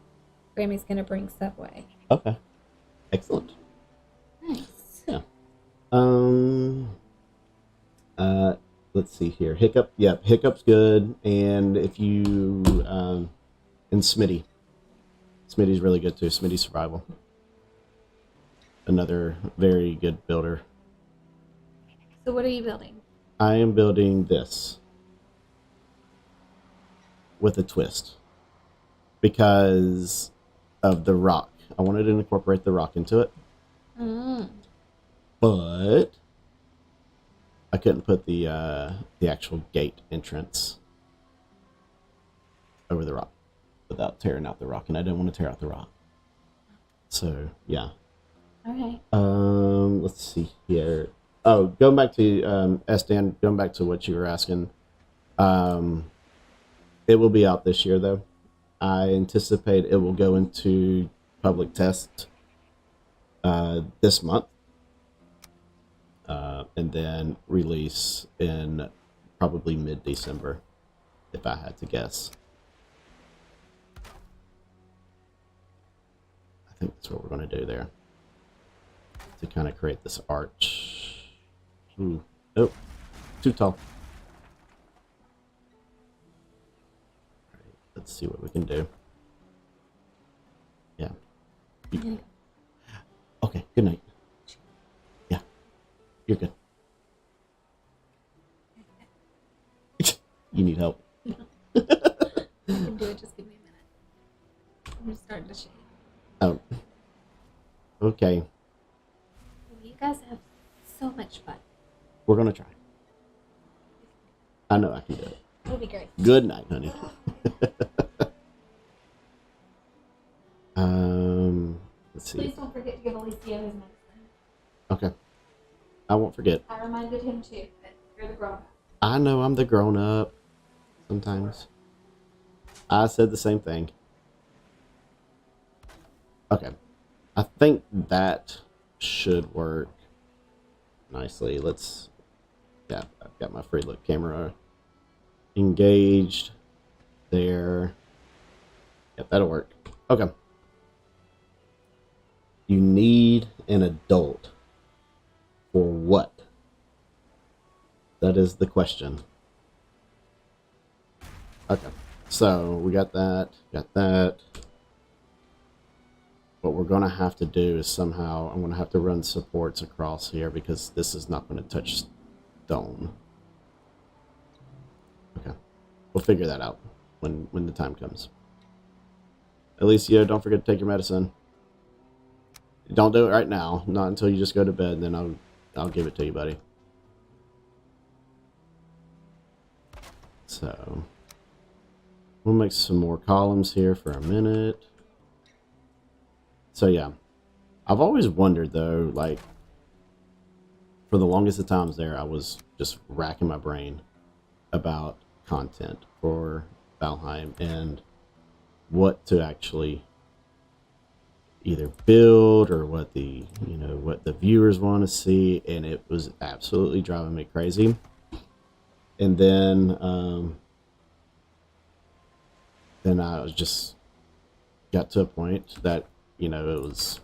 Grammy's going to bring Subway. Okay. Excellent. Nice. Yeah. Let's see here. Hiccup. Yep, Hiccup's good. And if you, and Smitty. Smitty's really good too. Smitty Survival. Another very good builder. So what are you building? I am building this with a twist because of the rock. I wanted to incorporate the rock into it, but I couldn't put the actual gate entrance over the rock without tearing out the rock, and I didn't want to tear out the rock. So yeah. Okay. Let's see here. Oh, going back to Estan, going back to what you were asking. It will be out this year, though. I anticipate it will go into public test this month. and then release in probably mid-December, if I had to guess. I think that's what we're going to do there, to kind of create this arch. Ooh. Oh, too tall. All right, let's see what we can do. Yeah. Okay, good night. Yeah, you're good. You need help. I can do it. Just give me a minute. I'm just starting to shake. Oh. Okay. You guys have so much fun. We're gonna try. I know I can do it. It'll be great. Good night, honey. Let's see. Please don't forget to give Alicia his medicine. Okay. I won't forget. I reminded him too that you're the grown-up. I know I'm the grown-up. Sometimes. I said the same thing. Okay. I think that should work nicely. Let's... Yeah, I've got my free look camera engaged there. Yep, that'll work. Okay. You need an adult for what? That is the question. Okay, so we got that, What we're gonna have to do is somehow, I'm gonna have to run supports across here because this is not gonna touch stone. Okay, we'll figure that out when the time comes. Alicia, don't forget to take your medicine. Don't do it right now, not until you just go to bed, and then I'll give it to you, buddy. So, we'll make some more columns here for a minute. So yeah, I've always wondered though, like, for the longest of times there, I was just racking my brain about content for Valheim and what to actually either build or what the, what the viewers want to see, and it was absolutely driving me crazy. And then I was just got to a point that, it was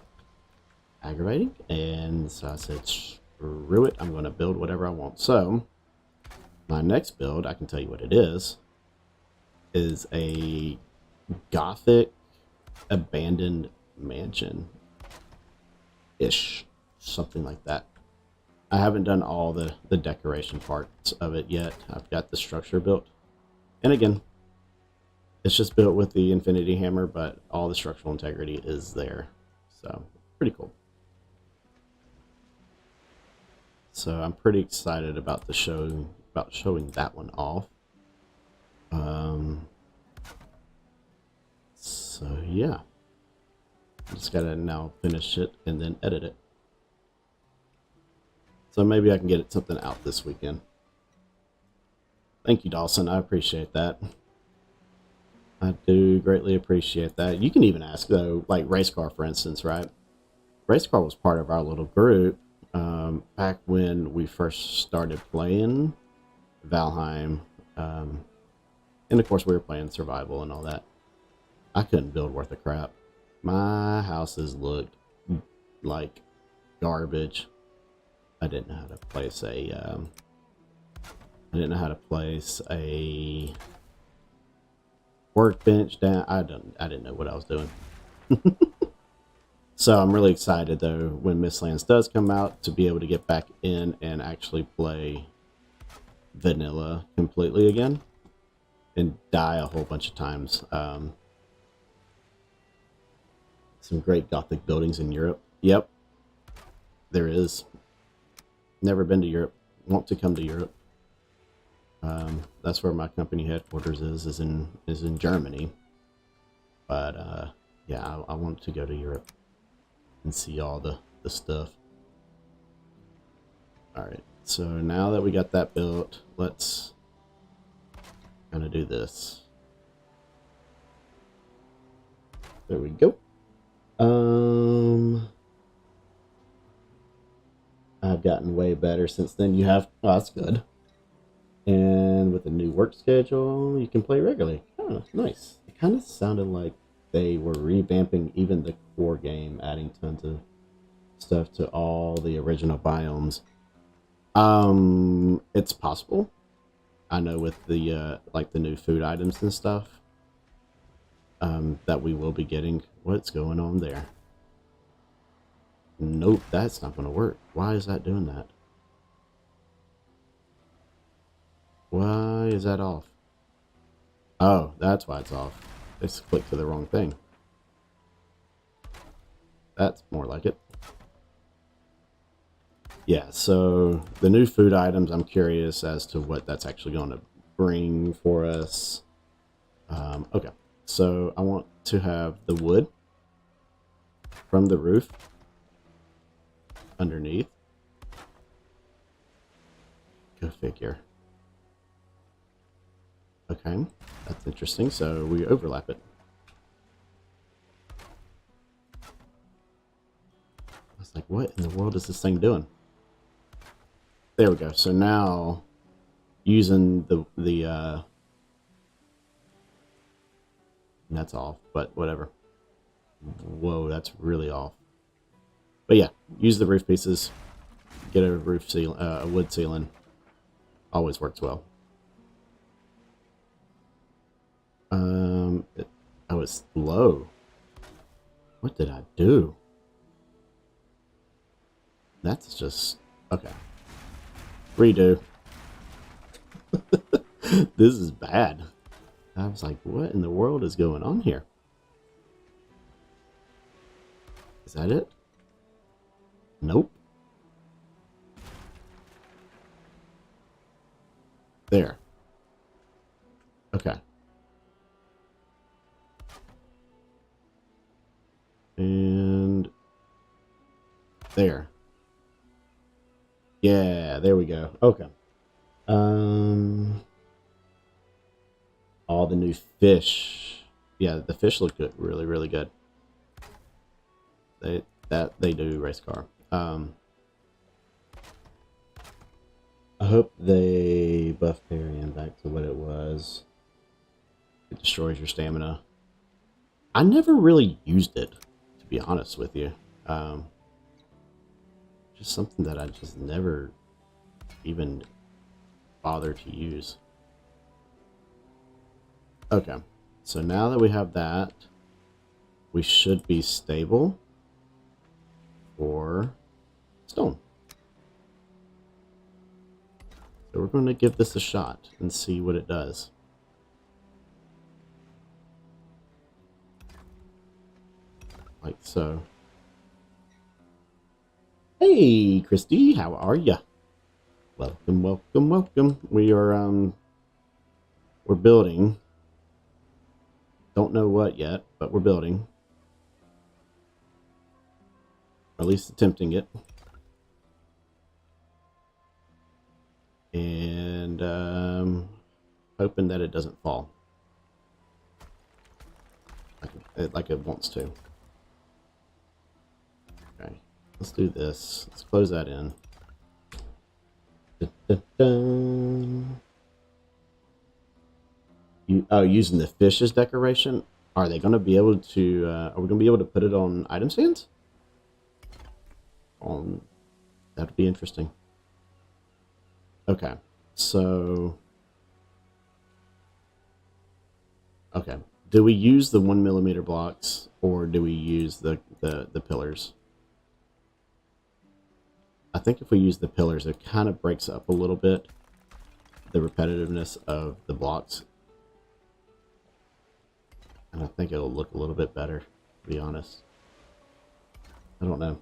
aggravating, and so I said, screw it, I'm going to build whatever I want. So my next build, I can tell you what it is a Gothic abandoned mansion ish, something like that. I haven't done all the decoration parts of it yet. I've got the structure built, and again, it's just built with the infinity hammer, but all the structural integrity is there, so pretty cool. So I'm pretty excited about showing that one off. So yeah, just gotta now finish it and then edit it. So maybe I can get something out this weekend. Thank you, Dawson. I appreciate that. I do greatly appreciate that. You can even ask though, like Racecar, for instance, right? Racecar was part of our little group back when we first started playing Valheim. And of course we were playing survival and all that. I couldn't build worth a crap. My houses looked like garbage. I didn't know how to place a workbench down. I didn't know what I was doing. So I'm really excited though when Mistlands does come out to be able to get back in and actually play vanilla completely again and die a whole bunch of times. Some great Gothic buildings in Europe. Yep, there is. Never been to Europe. Want to come to Europe. That's where my company headquarters is in Germany. But yeah, I want to go to Europe and see all the stuff. All right, so now that we got that built, let's kind of do this. There we go. I've gotten way better since then. You have, oh, that's good. And with a new work schedule, you can play regularly. Oh, nice. It kind of sounded like they were revamping even the core game, adding tons of stuff to all the original biomes. It's possible. I know with the like the new food items and stuff, that we will be getting. What's going on there? Nope, that's not going to work. Why is that doing that? Why is that off? Oh, that's why it's off. Just clicked to the wrong thing. That's more like it. Yeah, so the new food items, I'm curious as to what that's actually going to bring for us. Okay, so I want to have the wood from the roof underneath. Go figure. Okay, that's interesting. So we overlap it. I was like, what in the world is this thing doing? There we go. So now using the that's off, but whatever. Whoa, that's really off. But yeah, use the roof pieces. Get a roof seal, a wood ceiling. Always works well. Oh, it's low. What did I do? That's just okay. Redo. This is bad. I was like, what in the world is going on here? Is that it? Nope. There. Okay. And there. Yeah, there we go. Okay. All the new fish. Yeah, the fish look good. Really, really good. They do race car. I hope they buff Parian back to what it was. It destroys your stamina. I never really used it, to be honest with you. Just something that I just never even bothered to use. Okay, so now that we have that, we should be stable for stone. So we're going to give this a shot and see what it does. Like so. Hey, Christy, how are ya? Welcome, welcome, welcome. We are, we're building. Don't know what yet, but we're building. Or at least attempting it. And, hoping that it doesn't fall. Like it wants to. Okay, let's do this. Let's close that in. Dun, dun, dun. Using the fish as decoration. Are they going to be able to? Are we going to be able to put it on item stands? That'd be interesting. Okay, so okay. Do we use the 1mm blocks or do we use the pillars? I think if we use the pillars, it kind of breaks up a little bit the repetitiveness of the blocks. And I think it'll look a little bit better, to be honest. I don't know.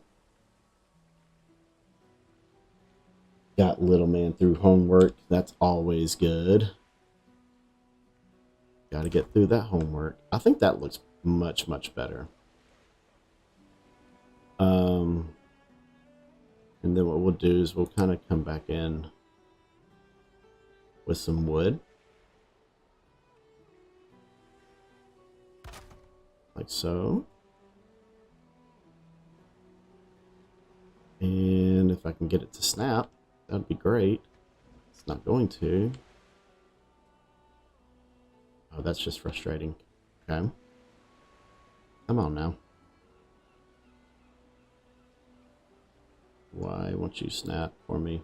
Got little man through homework. That's always good. Got to get through that homework. I think that looks much, much better. And then what we'll do is we'll kind of come back in with some wood. Like so. And if I can get it to snap, that'd be great. It's not going to. Oh, that's just frustrating. Okay. Come on now. Why won't you snap for me?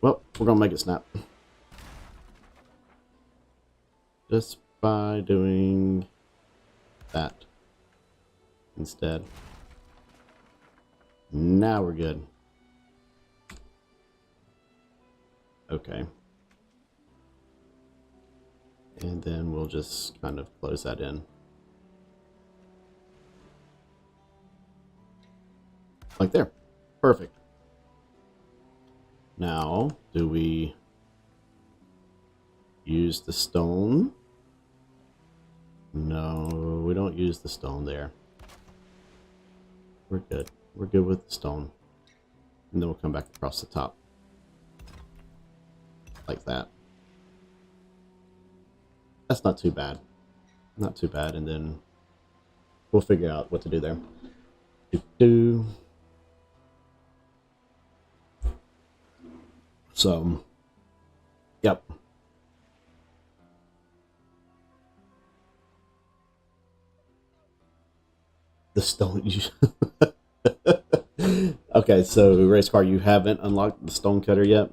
Well, we're gonna make it snap. Just by doing that instead. Now we're good. Okay. And then we'll just kind of close that in. Like there. Perfect. Now, do we use the stone? No, we don't use the stone there. We're good. We're good with the stone. And then we'll come back across the top. Like that. That's not too bad. Not too bad. And then we'll figure out what to do there. So, yep. The stone. Okay, so race car, you haven't unlocked the stone cutter yet.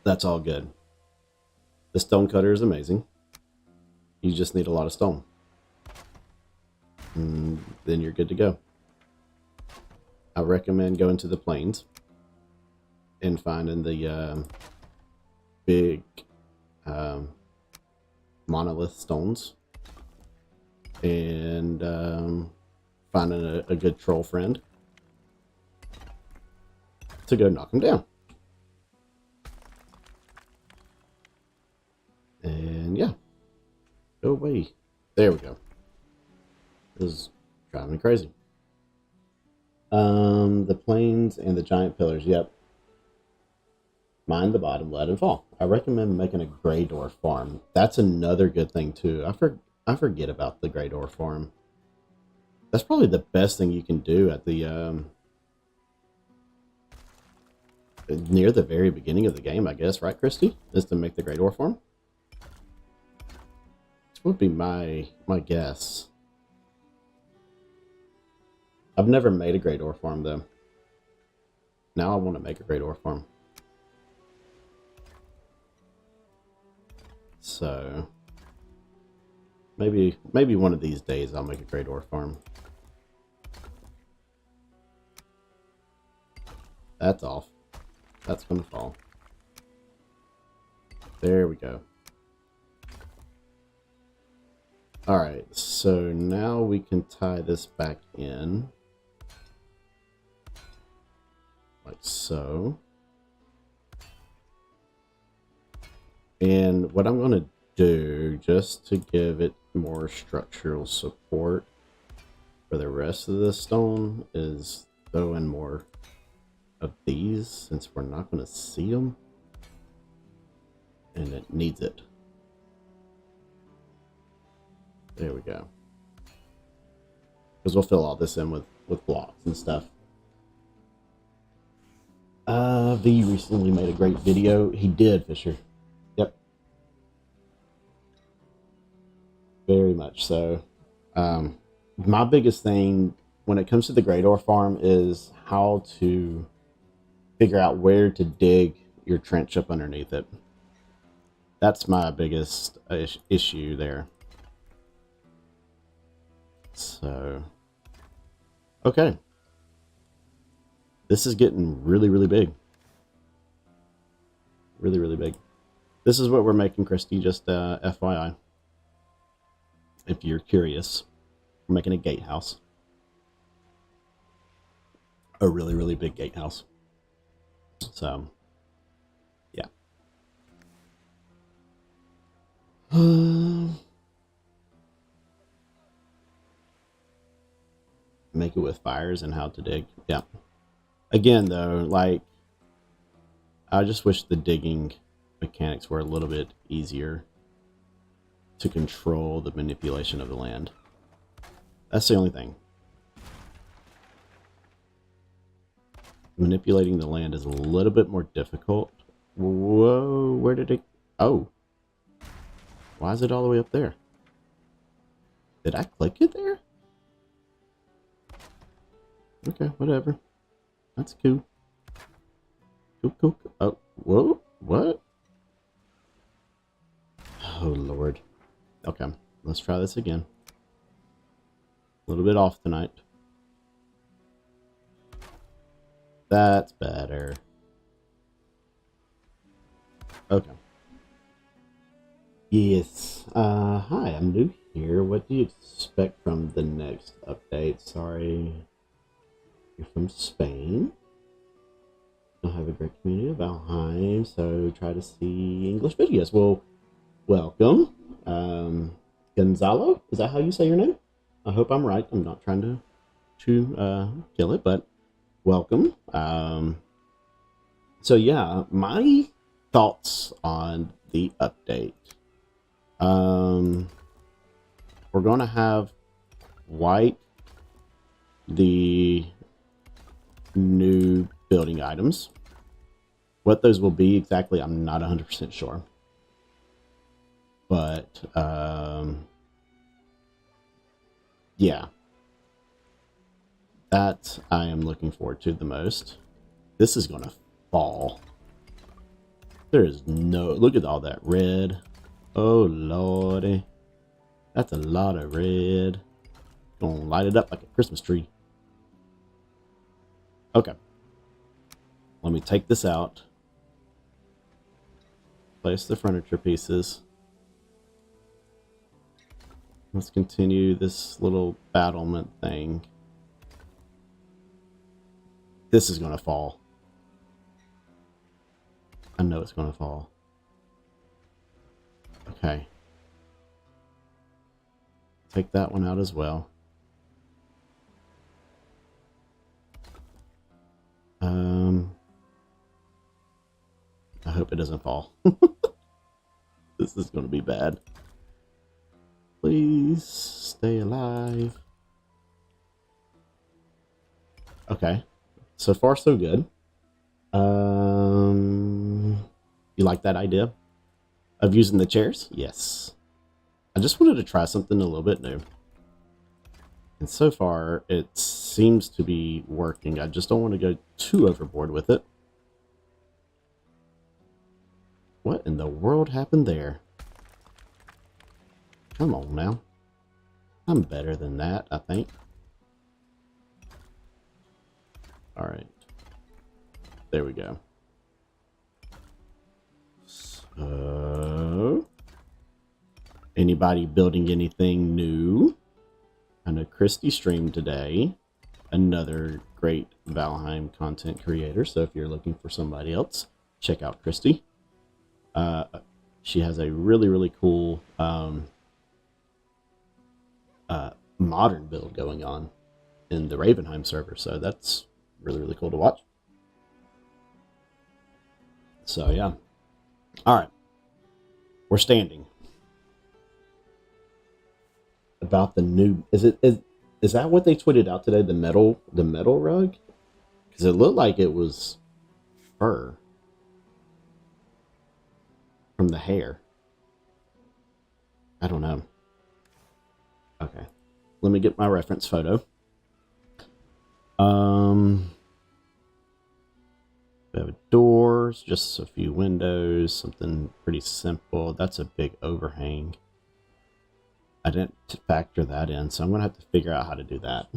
That's all good. The stone cutter is amazing. You just need a lot of stone. And then you're good to go. I recommend going to the plains and finding the big monolith stones and finding a good troll friend to go knock them down. And yeah, go away. There we go. This is driving me crazy. The plains and the giant pillars. Yep. Mind the bottom, let it fall. I recommend making a gray door farm. That's another good thing too. I forget about the gray door farm. That's probably the best thing you can do at the near the very beginning of the game, I guess, right, Christy? Is to make the gray door farm. This would be my guess. I've never made a gray door farm though. Now I want to make a gray door farm. So maybe one of these days I'll make a gray door farm. That's off. That's gonna fall. There we go. Alright, so now we can tie this back in. Like so. And what I'm going to do, just to give it more structural support for the rest of the stone, is throw in more of these, since we're not going to see them. And it needs it. There we go. Because we'll fill all this in with blocks and stuff. V recently made a great video. He did, Fisher. Yep. Very much so. My biggest thing when it comes to the Great Ore Farm is how to figure out where to dig your trench up underneath it. That's my biggest issue there. So, okay. This is getting really, really big. Really, really big. This is what we're making, Christy, just FYI. If you're curious, we're making a gatehouse. A really, really big gatehouse. So, yeah. Make it with fires and how to dig. Yeah. Again, though, like, I just wish the digging mechanics were a little bit easier to control the manipulation of the land. That's the only thing. manipulating the land is a little bit more difficult. Whoa, where did it... Oh. Why is it all the way up there? Did I click it there? Okay, whatever. That's cool. Cool. Oh, whoa, what? Oh, Lord. Okay, let's try this again. A little bit off tonight. That's better. Okay. Yes. Hi, I'm new here. What do you expect from the next update? Sorry. You're from Spain. Don't have a great community of Valheim, so try to see English videos. Well, welcome. Gonzalo? Is that how you say your name? I hope I'm right. I'm not trying to kill it, but welcome. So yeah, my thoughts on the update. We're going to have white the new building items. What those will be exactly, I'm not 100% sure. But, yeah. That I am looking forward to the most. This is going to fall. There is no... Look at all that red. Oh, lordy. That's a lot of red. Gonna light it up like a Christmas tree. Okay. Let me take this out. Place the furniture pieces. Let's continue this little battlement thing. This is gonna fall. I know it's gonna fall. Okay. Take that one out as well. I hope it doesn't fall. This is going to be bad. Please stay alive. Okay. So far, so good. You like that idea of using the chairs? Yes. I just wanted to try something a little bit new. And so far, it seems to be working. I just don't want to go too overboard with it. What in the world happened there? Come on now. I'm better than that, I think. Alright. There we go. So... Anybody building anything new? I know Christy streamed today. Another great Valheim content creator. So if you're looking for somebody else, check out Christy. She has a really cool modern build going on in the Ravenheim server. So that's really cool to watch. So yeah. Alright. We're standing. About the new... Is that what they tweeted out today? The metal rug? Because it looked like it was fur. From the hair. I don't know. Okay. Let me get my reference photo. We have doors, just a few windows, something pretty simple. That's a big overhang. I didn't factor that in, so I'm going to have to figure out how to do that.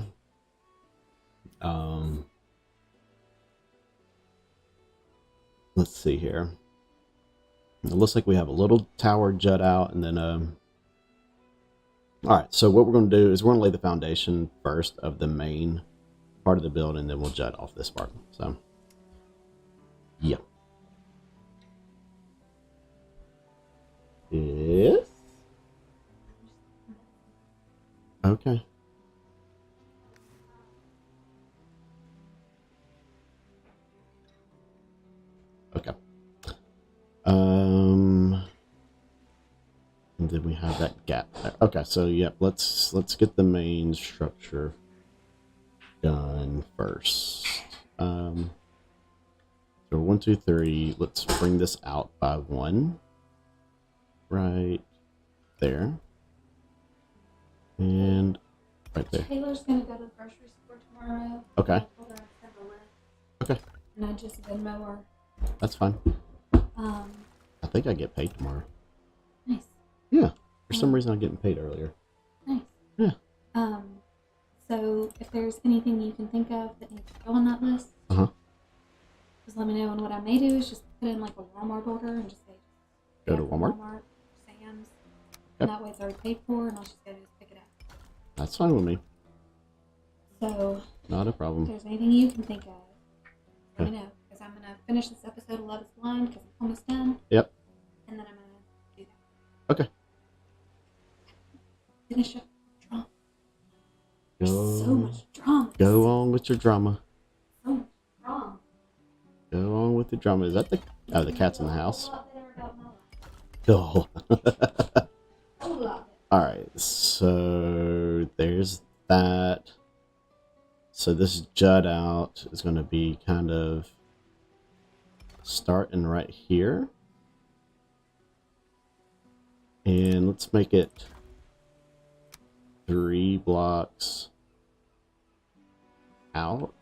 Let's see here. It looks like we have a little tower jut out, and then alright, so what we're going to do is we're going to lay the foundation first of the main part of the building, then we'll jut off this part. So, yeah. Yes. Okay. Okay. And then we have that gap there. Okay, so yep, let's get the main structure done first. So 1, 2, 3. Let's bring this out by 1. Right there. And right there. Taylor's gonna go to the grocery store tomorrow. Okay. I told her I'd send a list. Okay. And I just Venmo her. That's fine. I think I get paid tomorrow. Nice. Yeah. For some reason, I'm getting paid earlier. Nice. Yeah. So if there's anything you can think of that needs to go on that list, just let me know. And what I may do is just put in like a Walmart order and just say, Go to Walmart? Sam's. Yep. And that way it's already paid for, and I'll just go just pick it up. That's fine with me. So Not a if problem. there's anything you can think of, let me know. Because I'm gonna finish this episode of Love Is Blind because I'm almost done. Yep. And then I'm gonna do that. Okay. Finish up drama. Go, So much drama. go on with your drama. So much drama. Go on with the drama. Is that the... Oh, the cat's in the house. A lot better about my life. Oh. A lot better. Alright, so there's that. So this jut out is going to be kind of starting right here. And let's make it 3 blocks out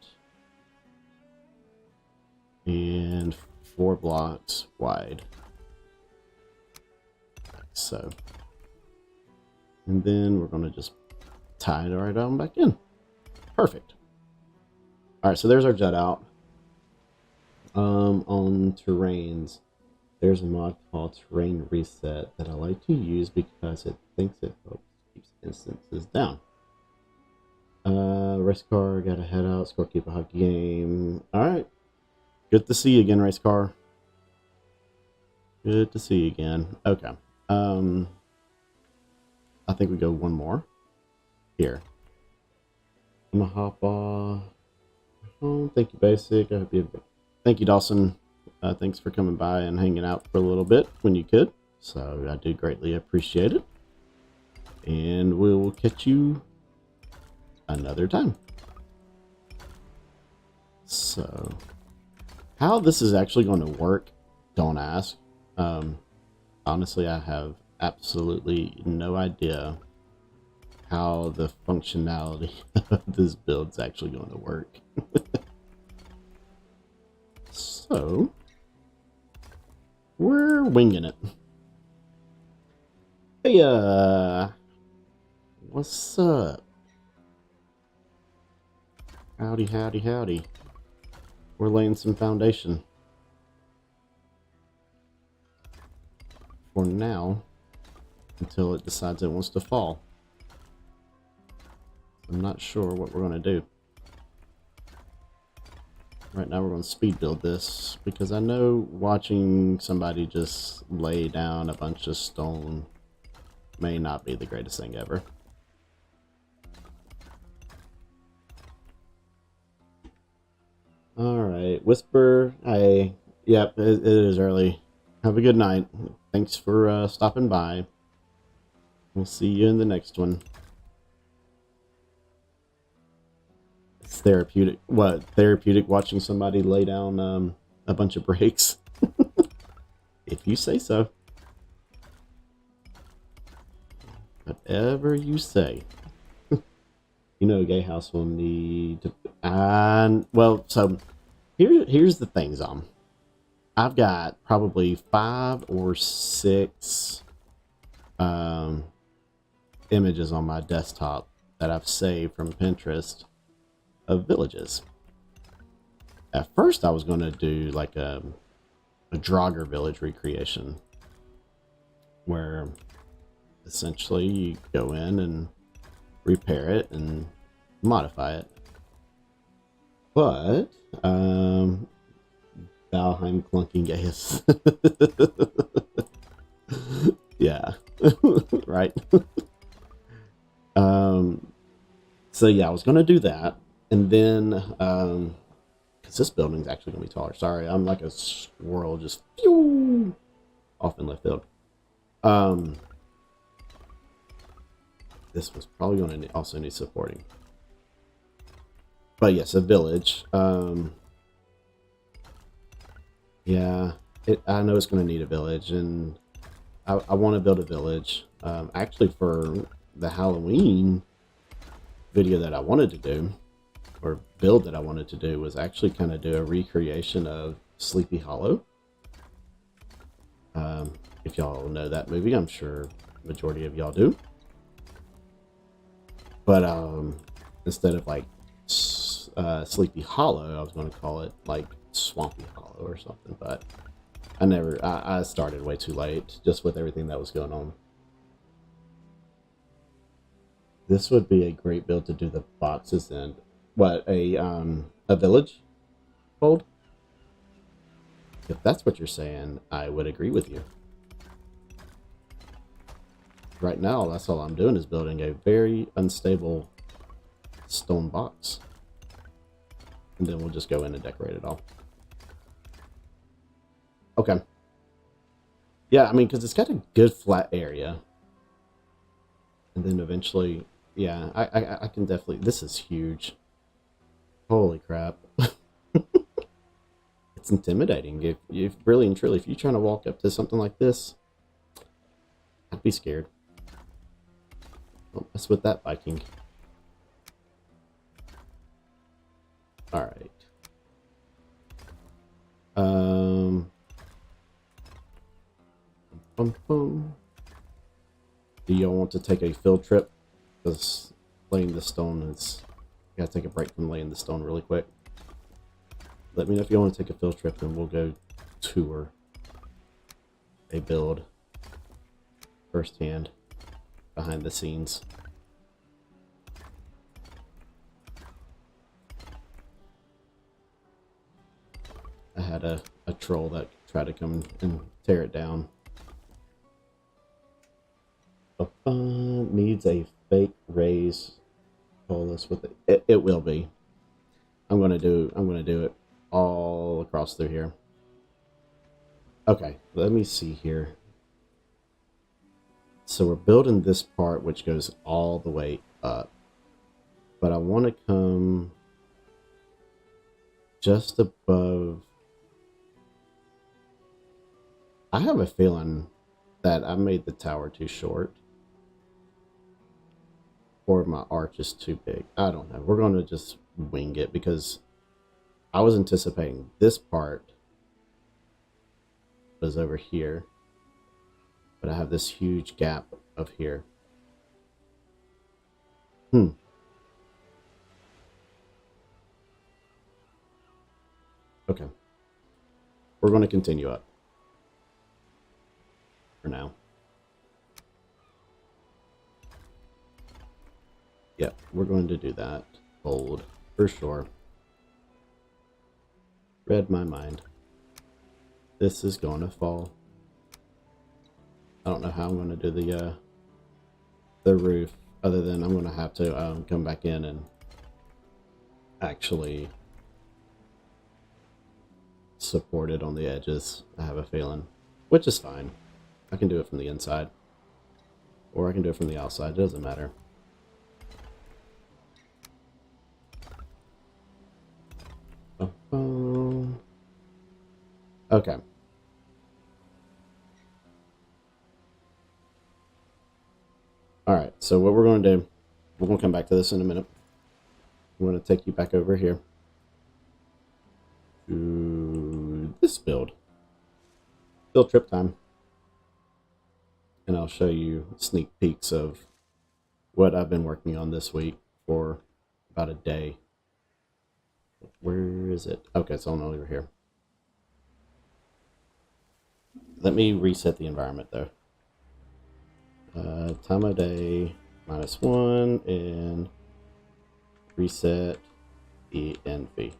and 4 blocks wide. Like so. And then we're going to just tie it right on back in. Perfect. All right, so there's our jut out. On terrains, there's a mod called Terrain Reset that I like to use because it thinks it helps keeps instances down. Race car, gotta head out, scorekeeper hockey game. All right, good to see you again, race car. Good to see you again. Okay. I think we go one more. Here. I'm gonna hop off. Oh, thank you, Basic. I hope you. Thank you, Dawson. Thanks for coming by and hanging out for a little bit when you could. So I do greatly appreciate it. And we will catch you another time. So, how this is actually going to work, don't ask. Honestly, I have absolutely no idea how the functionality of this build is actually going to work. So, we're winging it. Hey, what's up? Howdy, howdy, howdy. We're laying some foundation. For now, until it decides it wants to fall. I'm not sure what we're going to do. Right now we're going to speed build this because I know watching somebody just lay down a bunch of stone may not be the greatest thing ever. Alright, Whisper, yep, it is early. Have a good night. Thanks for stopping by. We'll see you in the next one. It's therapeutic. What? Therapeutic watching somebody lay down a bunch of bricks? If you say so. Whatever you say. You know, Gay House will need to... well, so here's the thing, Zom. I've got probably 5 or 6 images on my desktop that I've saved from Pinterest of villages. At first I was going to do like a Draugr village recreation where essentially you go in and repair it and modify it. But Valheim clunking gas. Yeah. Right. So yeah, I was gonna do that. And then, because this building's actually going to be taller. Sorry, I'm like a squirrel just phew, off in left field. This was probably going to also need supporting. But yes, a village. Yeah, I know it's going to need a village, and I want to build a village. Actually, for the Halloween video that I wanted to do, or build that I wanted to do, was actually kind of do a recreation of Sleepy Hollow. If y'all know that movie, I'm sure majority of y'all do. But instead of like Sleepy Hollow, I was going to call it like Swampy Hollow or something. But I started way too late just with everything that was going on. This would be a great build to do the boxes in. What, a village hold? If that's what you're saying, I would agree with you. Right now, that's all I'm doing is building a very unstable stone box. And then we'll just go in and decorate it all. Okay. Yeah, I mean, because it's got a good flat area. And then eventually, yeah, I can definitely... This is huge. Holy crap. It's intimidating. If really and truly, if you're trying to walk up to something like this, I'd be scared. Don't mess with that, Viking. Alright. Do y'all want to take a field trip? Because laying the stone is... I gotta take a break from laying the stone really quick. Let me know if you want to take a field trip, and we'll go tour a build firsthand, behind the scenes. I had a troll that tried to come and tear it down. Needs a fake raise. Hold us with it. It will be. I'm gonna do it all across through here. Okay, let me see here. So we're building this part which goes all the way up. But I want to come just above. I have a feeling that I made the tower too short. Or my arch is too big. I don't know. We're going to just wing it because I was anticipating this part was over here. But I have this huge gap of here. Okay. We're going to continue up. For now. Yep, we're going to do that. Bold, for sure. Read my mind. This is going to fall. I don't know how I'm going to do the roof, other than I'm going to have to come back in and actually support it on the edges, I have a feeling. Which is fine. I can do it from the inside. Or I can do it from the outside, it doesn't matter. Okay. Alright, so what we're going to do, we're going to come back to this in a minute. I'm going to take you back over here to this build. Build trip time. And I'll show you sneak peeks of what I've been working on this week for about a day. Where is it? Okay, it's on over here. Let me reset the environment though. Time of day -1 and reset the envy.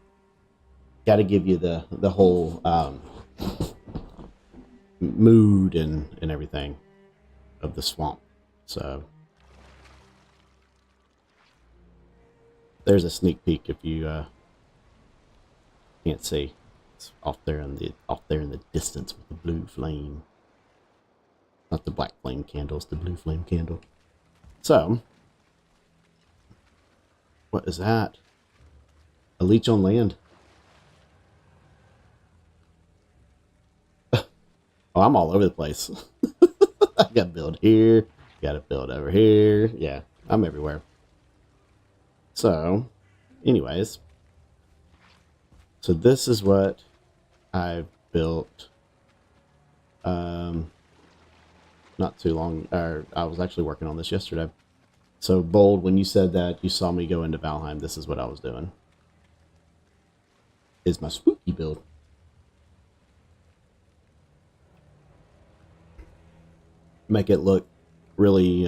Got to give you the whole mood and everything of the swamp. So there's a sneak peek if you can't see. It's off there in the distance with the blue flame. Not the black flame candle, it's the blue flame candle. So, what is that? A leech on land. Oh, I'm all over the place. I got to build here. Got to build over here. Yeah, I'm everywhere. So, anyways. So this is what I've built. Not too long. I was actually working on this yesterday. So, Bold, when you said that you saw me go into Valheim, this is what I was doing. Is my spooky build. Make it look really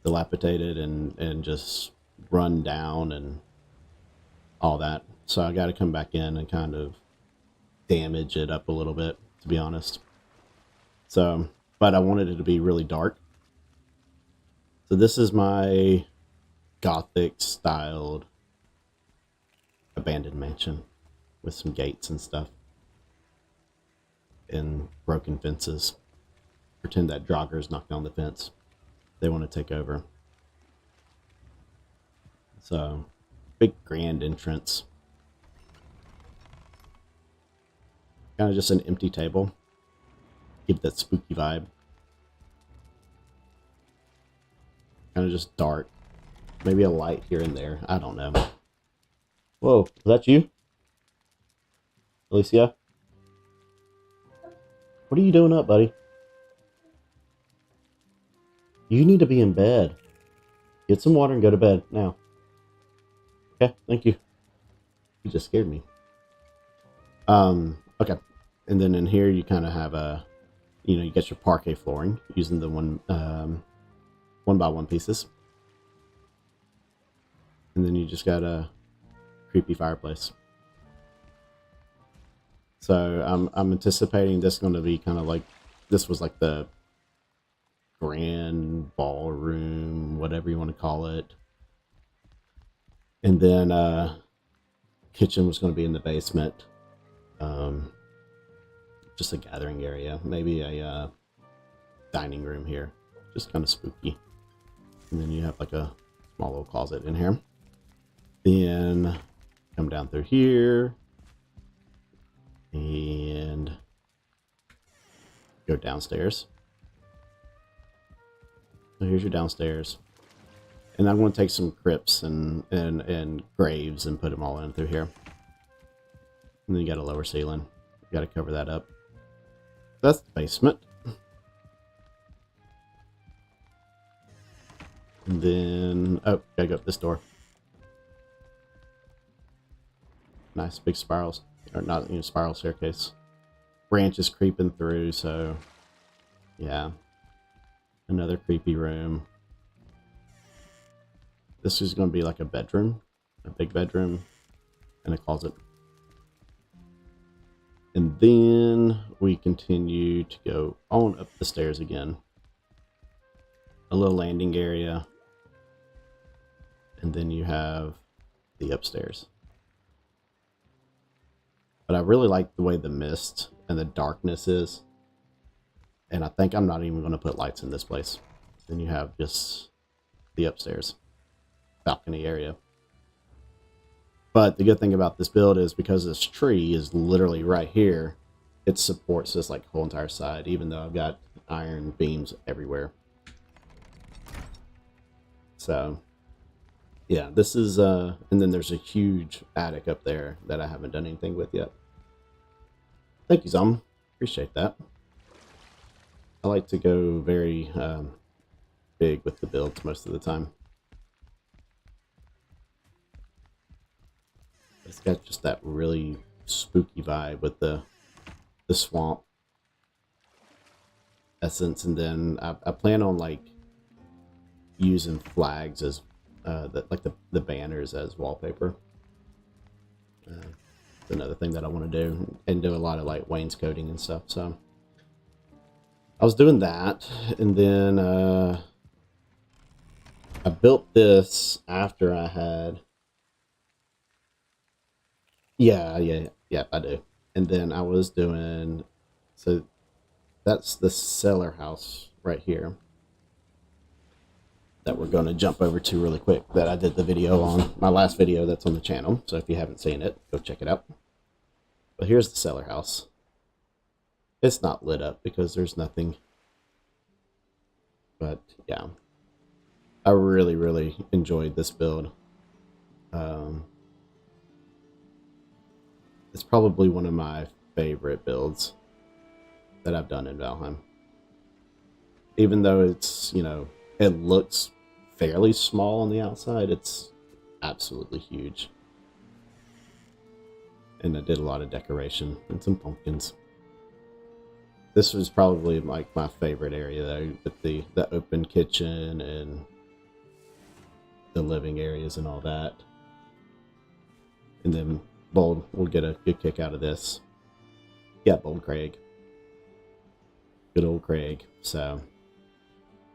dilapidated and just run down and all that. So I got to come back in and kind of damage it up a little bit, to be honest. So, but I wanted it to be really dark. So this is my Gothic styled abandoned mansion with some gates and stuff and broken fences. Pretend that Draugrs knocked down the fence. They want to take over. So, big grand entrance. Kind of just an empty table. Give that spooky vibe. Kind of just dark. Maybe a light here and there. I don't know. Whoa, is that you? Alicia? What are you doing up, buddy? You need to be in bed. Get some water and go to bed now. Okay, thank you. You just scared me. Okay. And then in here you kind of have a, you get your parquet flooring using the one by one pieces. And then you just got a creepy fireplace. So I'm anticipating this is going to be kind of like, this was like the grand ballroom, whatever you want to call it. And then kitchen was going to be in the basement. Just a gathering area, maybe a dining room here, just kind of spooky. And then you have like a small little closet in here. Then come down through here and go downstairs. So here's your downstairs. And I'm going to take some crypts and graves and put them all in through here. And then you got a lower ceiling. You got to cover that up. That's the basement. And then, oh, gotta go up this door. Nice big spirals, or not, spiral staircase. Branches creeping through, so yeah. Another creepy room. This is going to be like a bedroom, a big bedroom, and a closet. And then we continue to go on up the stairs again. A little landing area. And then you have the upstairs. But I really like the way the mist and the darkness is. And I think I'm not even going to put lights in this place. Then you have just the upstairs balcony area. But the good thing about this build is because this tree is literally right here, it supports this like whole entire side, even though I've got iron beams everywhere. So yeah, this is and then there's a huge attic up there that I haven't done anything with yet. Thank you, Zom. Appreciate that. I like to go very big with the builds most of the time. It's got just that really spooky vibe with the swamp essence, and then I plan on like using flags as the banners as wallpaper. It's another thing that I want to do, and do a lot of like wainscoting and stuff. So I was doing that, and then I built this after I had. Yeah, I do. And then I was doing, so that's the cellar house right here that we're going to jump over to really quick, that I did the video on, my last video that's on the channel. So if you haven't seen it, go check it out. But here's the cellar house. It's not lit up because there's nothing. But yeah, I really, really enjoyed this build. It's probably one of my favorite builds that I've done in Valheim. Even though it's, you know, it looks fairly small on the outside, it's absolutely huge. And I did a lot of decoration and some pumpkins. This was probably like my favorite area though, with the open kitchen and the living areas and all that. And then Bold will get a good kick out of this. Yeah, Bold Craig. Good old Craig. So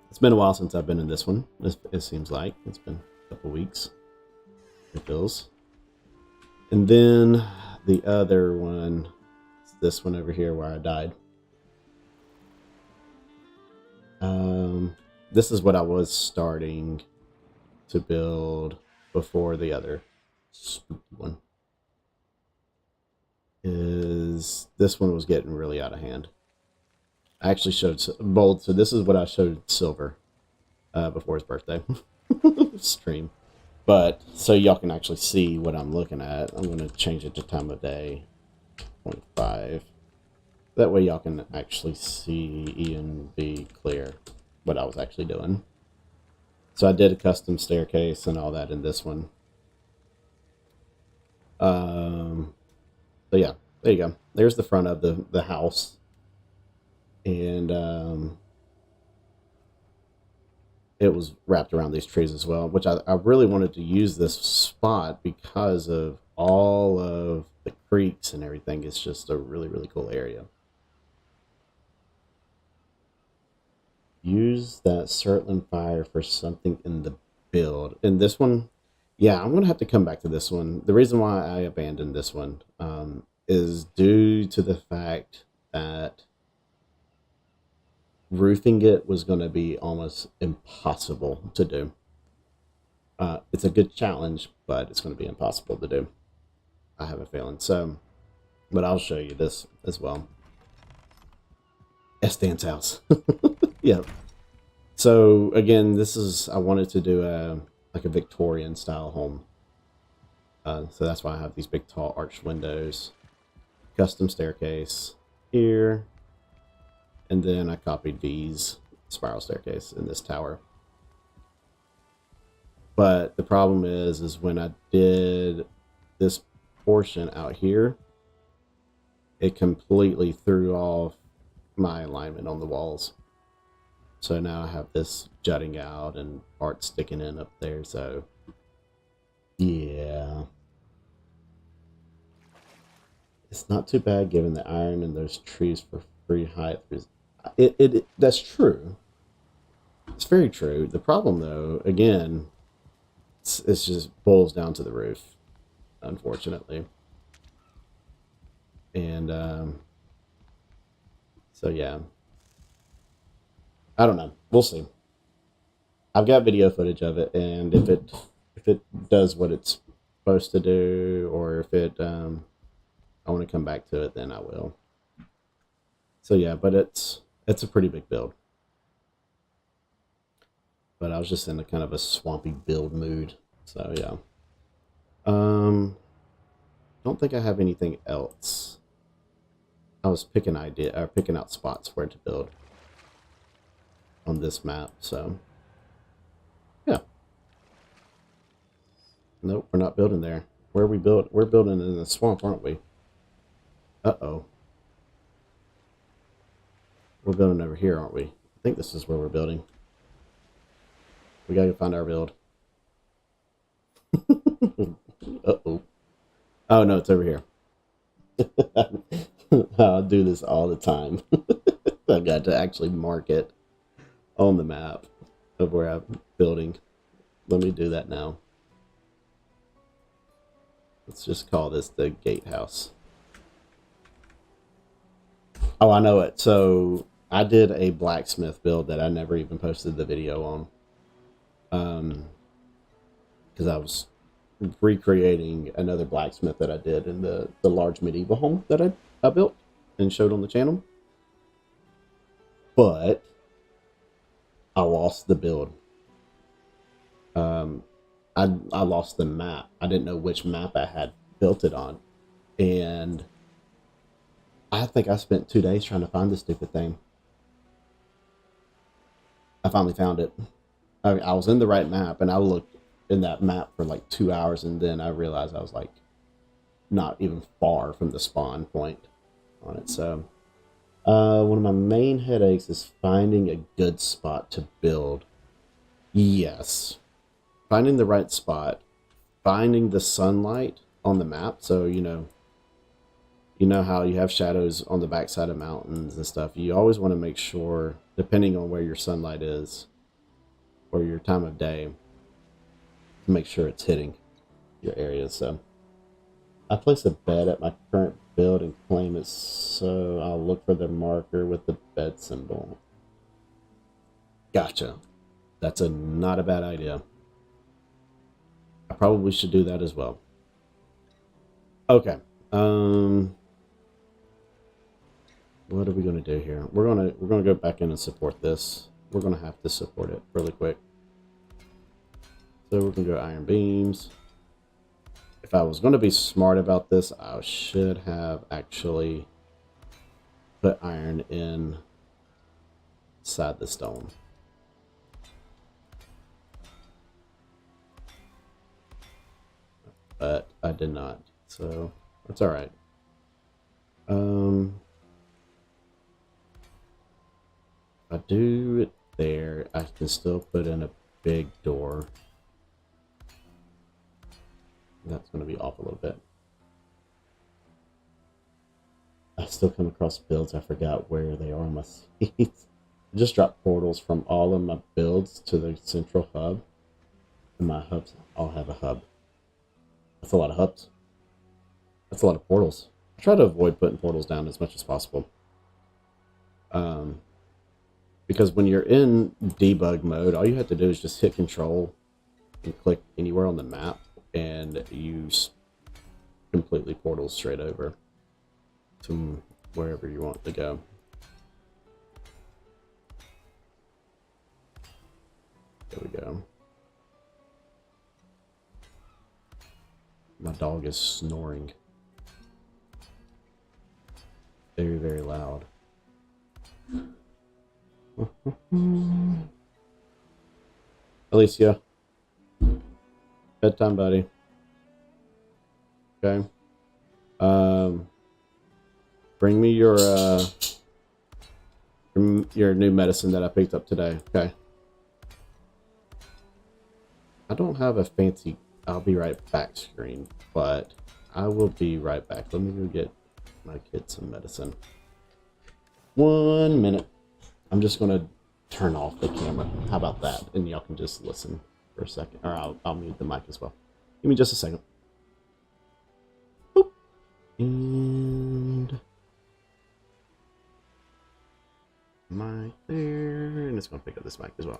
it's been a while since I've been in this one. It seems like it's been a couple weeks. It feels. And then the other one, is this one over here where I died. This is what I was starting to build before the other spooky one. This one was getting really out of hand. I actually showed Bold, so this is what I showed Silver before his birthday stream. But so y'all can actually see what I'm looking at, I'm going to change it to time of day 0.5. That way y'all can actually see and be clear what I was actually doing. So I did a custom staircase and all that in this one. So yeah, there you go. There's the front of the house. And it was wrapped around these trees as well, which I really wanted to use this spot because of all of the creeks and everything. It's just a really, really cool area. Use that Surtland fire for something in the build. And this one, yeah, I'm going to have to come back to this one. The reason why I abandoned this one is due to the fact that roofing it was going to be almost impossible to do. It's a good challenge, but it's going to be impossible to do. I have a feeling. So, but I'll show you this as well. Stan's house. Yeah. So again, I wanted to do like a Victorian style home. So that's why I have these big tall arched windows, custom staircase here. And then I copied V's spiral staircase in this tower. But the problem is when I did this portion out here, it completely threw off my alignment on the walls. So now I have this jutting out and art sticking in up there. So yeah, it's not too bad given the iron and those trees for free height. That's true. It's very true. The problem though, again, it's just boils down to the roof, unfortunately. And so yeah, I don't know. We'll see. I've got video footage of it, and if it does what it's supposed to do, or if I want to come back to it, then I will. So yeah, but it's a pretty big build. But I was just in a kind of a swampy build mood. So yeah. Don't think I have anything else. I was picking out spots where to build on this map, so yeah. Nope, we're not building there. Where are we build? We're building in the swamp, aren't we? Uh-oh. We're building over here, aren't we? I think this is where we're building. We gotta find our build. Uh-oh. Oh, no, it's over here. I'll do this all the time. I got to actually mark it on the map of where I'm building. Let me do that now. Let's just call this the gatehouse. Oh, I know it. So I did a blacksmith build that I never even posted the video on. Because I was recreating another blacksmith that I did in the large medieval home that I built and showed on the channel. but I lost the build. I lost the map. I didn't know which map I had built it on, and I think I spent 2 days trying to find this stupid thing. I finally found it. I was in the right map, and I looked in that map for like 2 hours, and then I realized I was like not even far from the spawn point on it. So one of my main headaches is finding a good spot to build. Yes, finding the right spot, finding the sunlight on the map. So you know how you have shadows on the backside of mountains and stuff. You always want to make sure, depending on where your sunlight is or your time of day, to make sure it's hitting your area. So I place a bed at my current build and claim it, so I'll look for the marker with the bed symbol. Gotcha. That's not a bad idea. I probably should do that as well. Okay. What are we gonna do here? We're gonna go back in and support this. We're gonna have to support it really quick. So we're gonna go iron beams. If I was gonna be smart about this, I should have actually put iron inside the stone. But I did not, so that's all right. If I do it there, I can still put in a big door. That's going to be off a little bit. I still come across builds I forgot where they are on my seats. I just dropped portals from all of my builds to the central hub. And my hubs all have a hub. That's a lot of hubs. That's a lot of portals. I try to avoid putting portals down as much as possible. Because when you're in debug mode, all you have to do is just hit control and click anywhere on the map, and you completely portal straight over to wherever you want to go. There we go. My dog is snoring. Very, very loud. Alicia. Bedtime, buddy. Okay. Bring me your new medicine that I picked up today. Okay. I don't have a fancy I'll be right back screen, but I will be right back. Let me go get my kid some medicine. 1 minute. I'm just gonna turn off the camera. How about that? And y'all can just listen for a second, or I'll mute the mic as well. Give me just a second. Boop. And mic there, and it's gonna pick up this mic as well.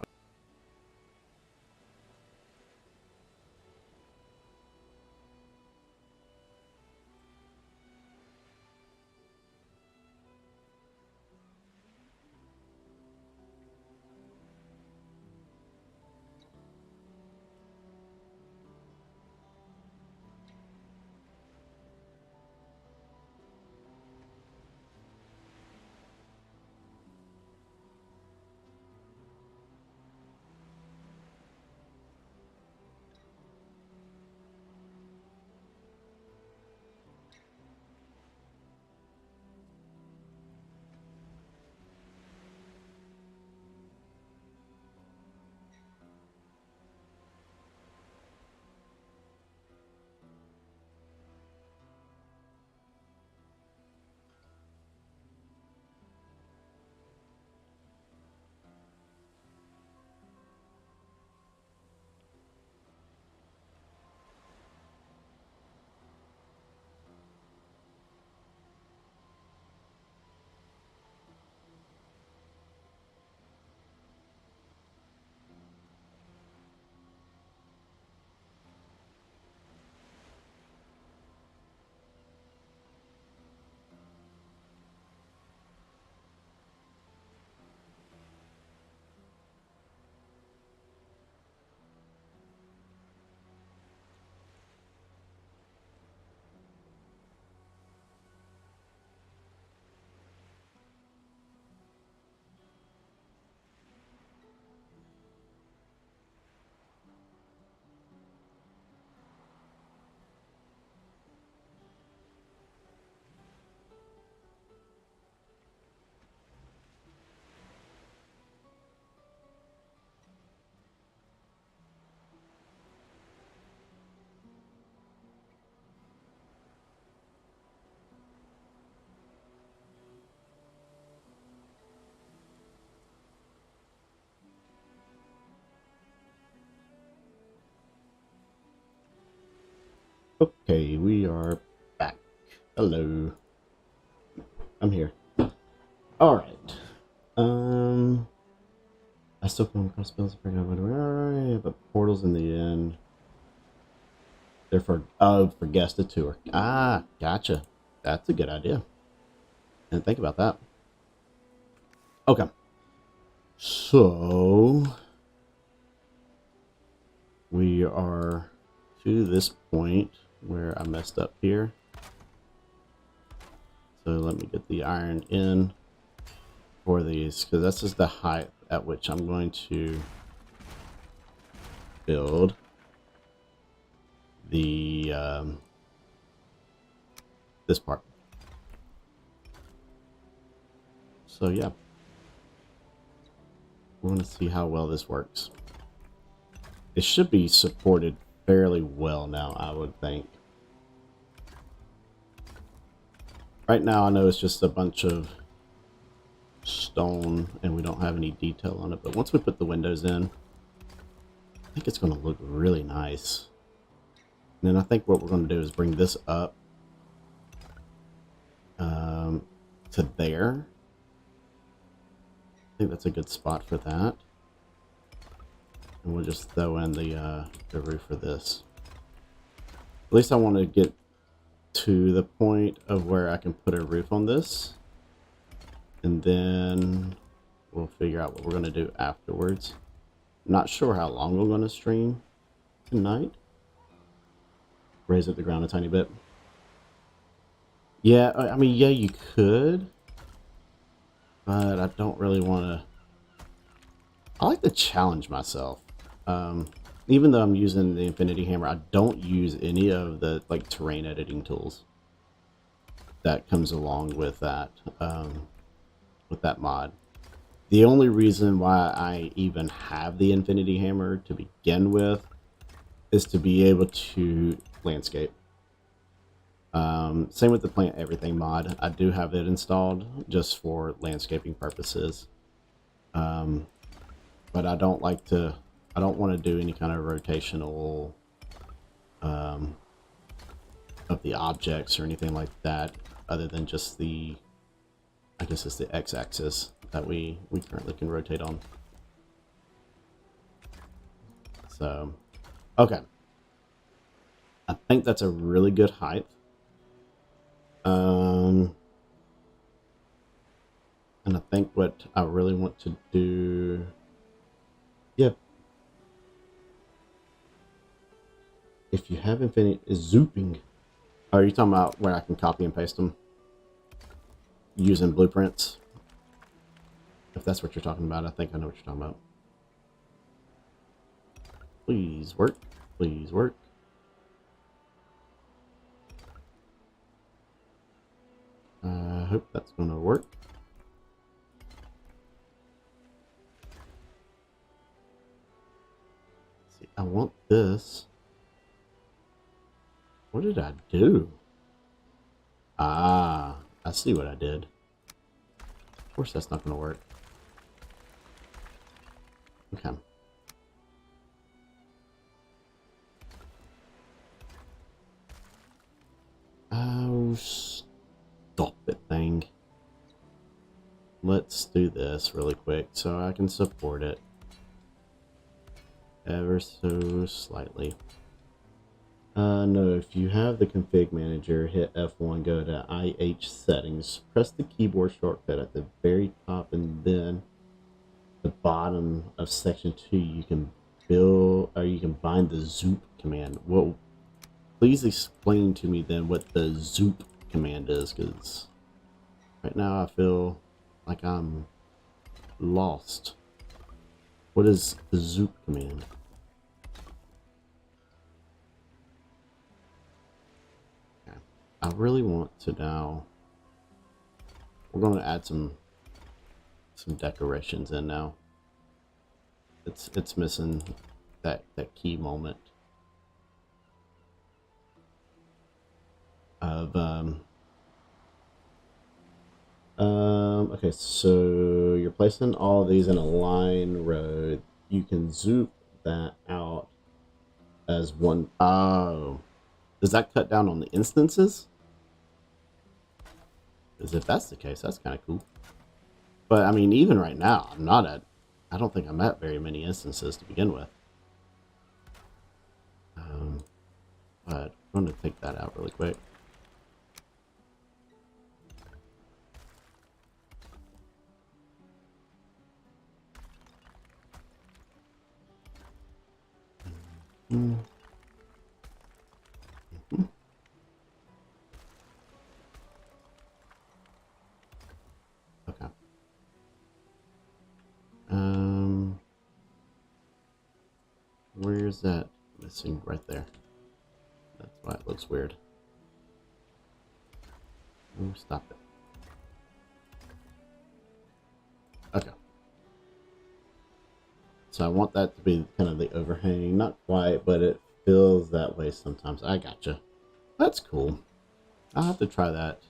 Okay, we are back. Hello. I'm here. Alright. I still come across spells but portals in the end. They're for guest a tour. Ah, gotcha. That's a good idea. Didn't think about that. Okay. So we are to this point where I messed up here. So let me get the iron in for these, because this is the height at which I'm going to build the this part. So yeah, we're going to see how well this works. It should be supported fairly well now, I would think. Right now I know it's just a bunch of stone and we don't have any detail on it, but once we put the windows in, I think it's going to look really nice. And then I think what we're going to do is bring this up to there. I think that's a good spot for that. And we'll just throw in the roof for this. At least I want to get to the point of where I can put a roof on this. And then we'll figure out what we're going to do afterwards. I'm not sure how long we're going to stream tonight. Raise up the ground a tiny bit. Yeah, I mean, yeah, you could. But I don't really want to... I like to challenge myself. Even though I'm using the Infinity Hammer, I don't use any of the like terrain editing tools that comes along with that mod. The only reason why I even have the Infinity Hammer to begin with is to be able to landscape. Same with the Plant Everything mod. I do have it installed just for landscaping purposes. But I don't like to, I don't want to do any kind of rotational of the objects or anything like that, other than just the, I guess it's the x-axis that we currently can rotate on. So, okay. I think that's a really good height. And I think what I really want to do, yeah. If you have infinite zooping, are you talking about where I can copy and paste them using blueprints? If that's what you're talking about, I think I know what you're talking about. Please work. Please work. I hope that's going to work. See, I want this. What did I do? Ah, I see what I did. Of course that's not going to work. Okay. Oh, stop it, thing. Let's do this really quick so I can support it ever so slightly. No, if you have the config manager, hit F1, go to IH settings, press the keyboard shortcut at the very top, and then the bottom of section 2 you can build, or you can bind the zoop command. Well, please explain to me then what the zoop command is, because right now I feel like I'm lost. What is the zoop command? Okay. I really want to now, we're going to add some decorations in now. It's missing that key moment of okay, so you're placing all of these in a line row. You can zoop that out as one. Oh, Does that cut down on the instances? Because if that's the case, that's kind of cool. But I mean, even right now, I don't think I'm at very many instances to begin with. But I'm going to take that out really quick. Okay. Where's that missing? Right there. That's why it looks weird. Oh, stop it. Okay. So I want that to be kind of the overhang. Not quite, but it feels that way sometimes. I gotcha. That's cool. I'll have to try that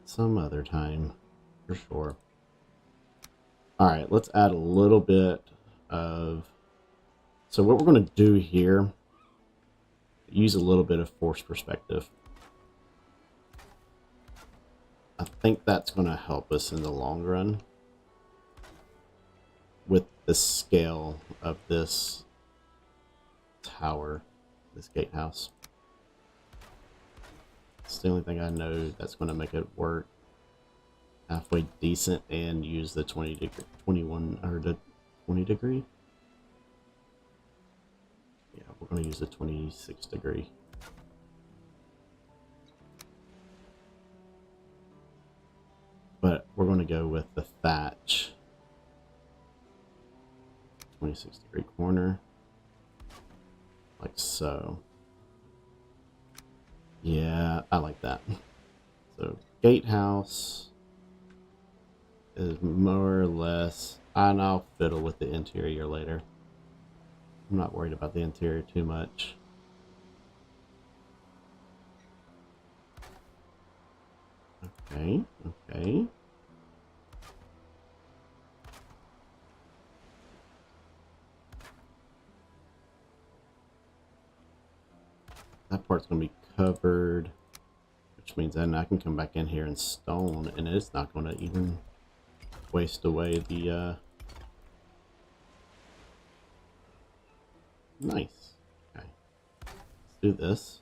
some other time for sure. Alright, let's add a little bit of... So what we're going to do here, use a little bit of force perspective. I think that's going to help us in the long run with the scale of this tower, this gatehouse. It's the only thing I know that's going to make it work halfway decent and use the 20 degree. Yeah, we're going to use the 26 degree. But we're going to go with the thatch 26 degree corner, like so. Yeah, I like that. So gatehouse is more or less, and I'll fiddle with the interior later. I'm not worried about the interior too much. Okay, okay. That part's going to be covered, which means then I can come back in here and stone, and it's not going to even waste away the, Nice. Okay. Let's do this.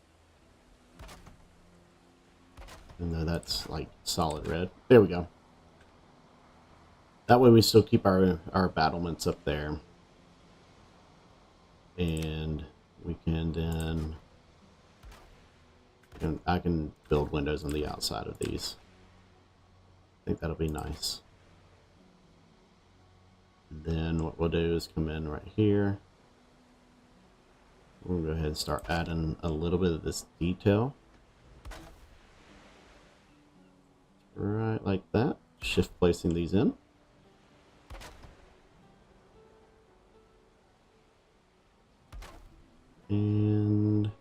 Even though that's like solid red. There we go. That way we still keep our battlements up there. And we can then... I can build windows on the outside of these. I think that'll be nice. And then what we'll do is come in right here. We'll go ahead and start adding a little bit of this detail. Right like that. Shift placing these in. And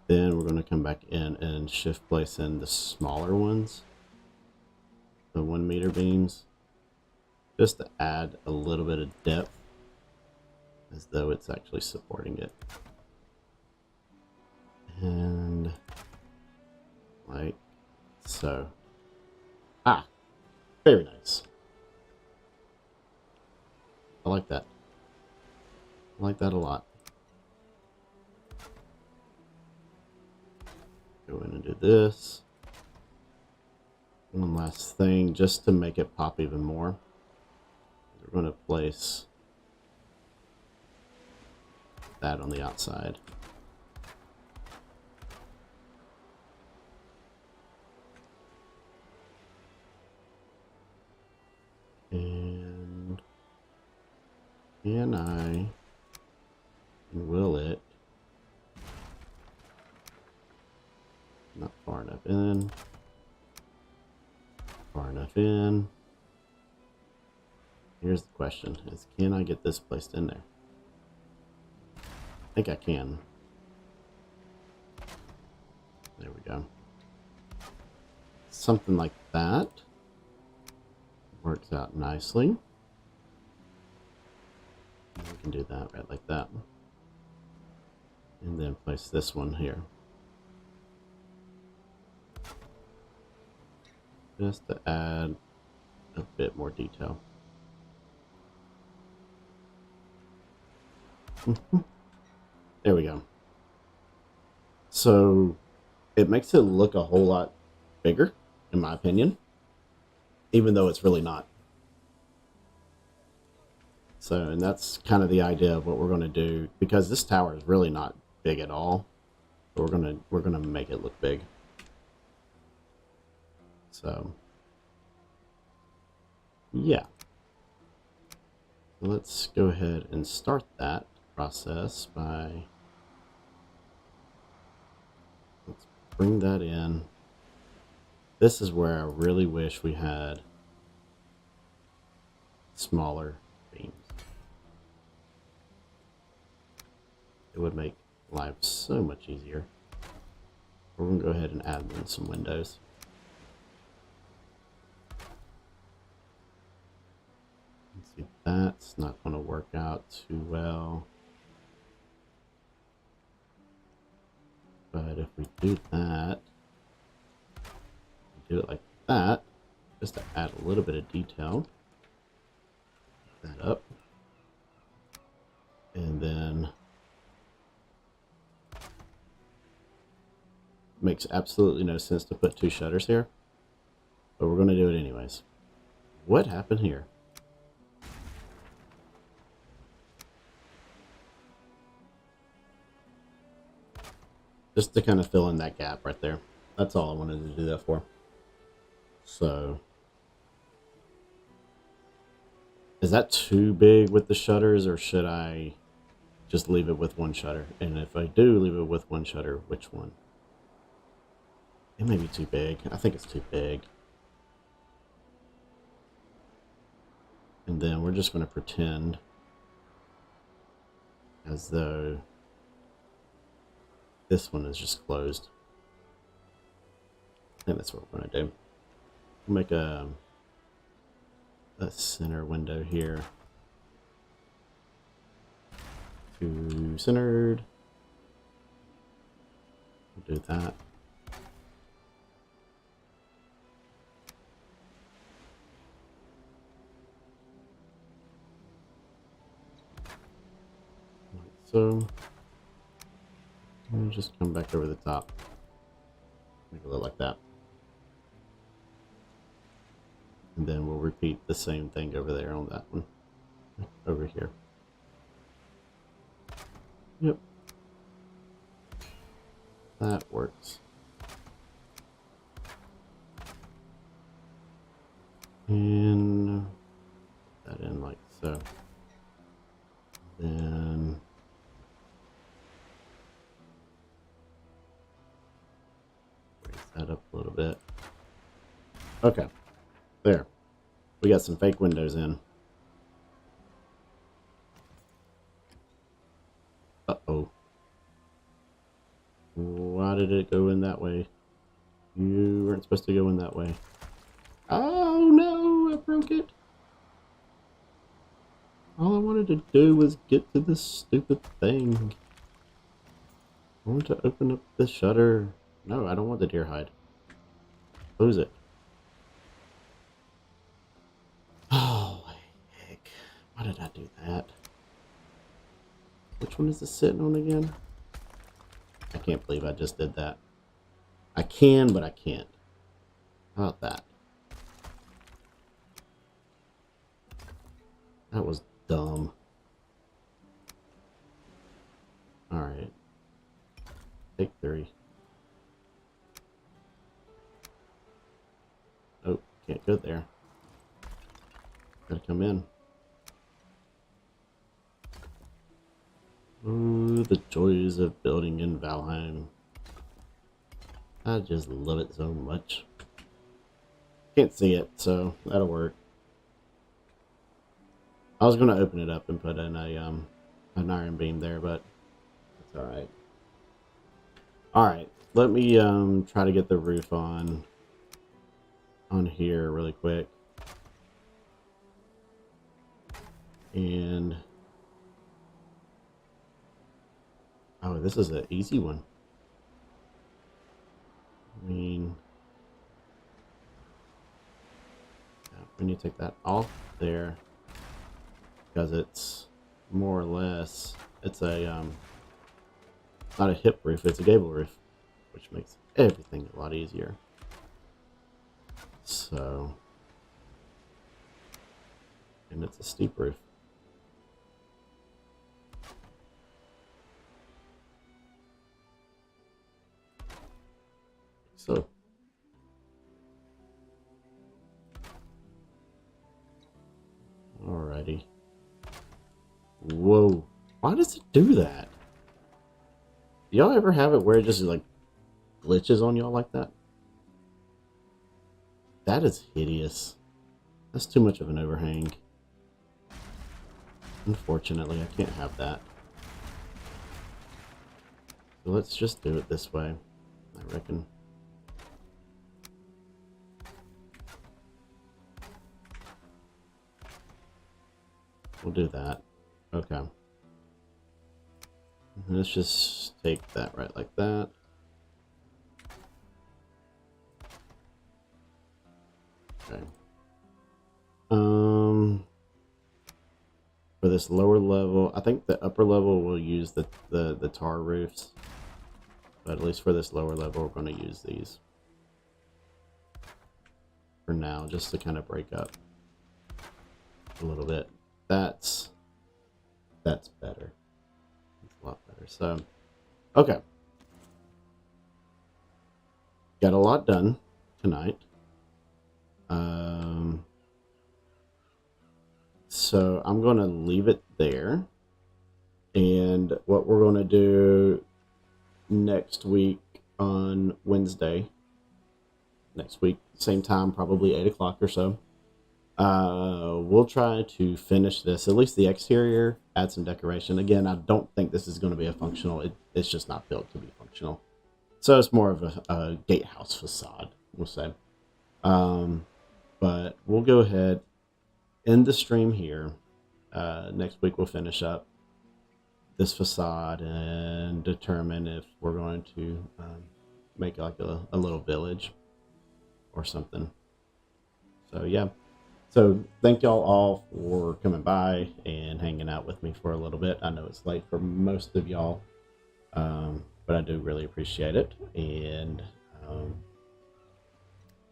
then we're going to come back in and shift place in the smaller ones, the 1 meter beams, just to add a little bit of depth as though it's actually supporting it. And like so. Ah, very nice. I like that. I like that a lot. Go in and do this. One last thing, just to make it pop even more. We're going to place that on the outside. And can I and will it not far enough in, far enough in. Here's the question, is can I get this placed in there? I think I can. There we go. Something like that works out nicely. We can do that right like that. And then place this one here. Just to add a bit more detail. There we go. So it makes it look a whole lot bigger, in my opinion, even though it's really not. So, and that's kind of the idea of what we're going to do, because this tower is really not big at all. But we're gonna make it look big. So, yeah. Let's go ahead and start that process by, let's bring that in. This is where I really wish we had smaller beams. It would make life so much easier. We're going to go ahead and add in some windows. Let's see, that's not going to work out too well. But if we do that, do it like that, just to add a little bit of detail. That up. And then makes absolutely no sense to put two shutters here, but we're going to do it anyways. What happened here? Just to kind of fill in that gap right there. That's all I wanted to do that for. So, is that too big with the shutters, or should I just leave it with one shutter? And if I do leave it with one shutter, which one? It may be too big. I think it's too big. And then we're just going to pretend as though this one is just closed. I think that's what we're going to do. We'll make a center window here. To centered. We'll do that. So, we'll just come back over the top. Make it look like that. And then we'll repeat the same thing over there on that one. Over here. Yep. That works. And put that in like so. Then that up a little bit. Okay, there. We got some fake windows in. Uh-oh. Why did it go in that way? You weren't supposed to go in that way. Oh no, I broke it. All I wanted to do was get to this stupid thing. I want to open up the shutter. No, I don't want the deer hide. Close it. Oh, heck. Why did I do that? Which one is this sitting on again? I can't believe I just did that. I can, but I can't. How about that? That was dumb. Alright. Take 3. Oh, can't go there. Gotta come in. Ooh, the joys of building in Valheim. I just love it so much. Can't see it, so that'll work. I was gonna open it up and put in an iron beam there, but that's alright. Alright, let me try to get the roof on here really quick. And Oh, this is an easy one. I mean, yeah, we need to take that off there because it's more or less, it's a not a hip roof, it's a gable roof, which makes everything a lot easier. So, and it's a steep roof. So, alrighty. Whoa. Why does it do that? Do y'all ever have it where it just like glitches on y'all like that? That is hideous. That's too much of an overhang. Unfortunately, I can't have that. So let's just do it this way, I reckon. We'll do that. Okay. Let's just take that right like that. Okay. For this lower level, I think the upper level will use the tar roofs. But at least for this lower level, we're going to use these. For now, just to kind of break up a little bit. That's better. It's a lot better. So, okay. Got a lot done tonight. So I'm going to leave it there. And what we're going to do next week on Wednesday, next week, same time, probably 8 o'clock or so, we'll try to finish this, at least the exterior, add some decoration. Again, I don't think this is going to be a functional, it's just not built to be functional. So it's more of a gatehouse facade, we'll say. But we'll go ahead, end the stream here. Next week we'll finish up this facade and determine if we're going to make like a little village or something. So yeah. So thank y'all all for coming by and hanging out with me for a little bit. I know it's late for most of y'all, but I do really appreciate it. And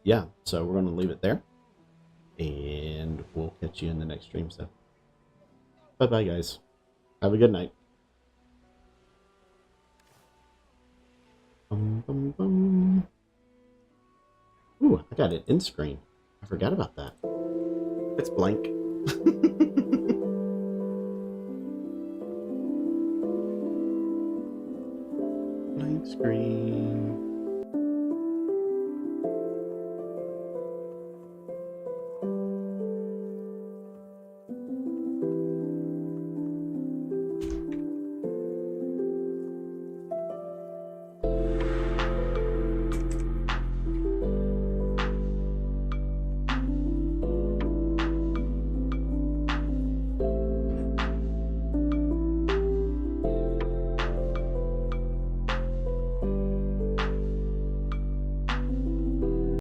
yeah, so we're going to leave it there. And we'll catch you in the next stream. So bye-bye, guys. Have a good night. Ooh, I got it in screen. I forgot about that. It's blank. Blank screen.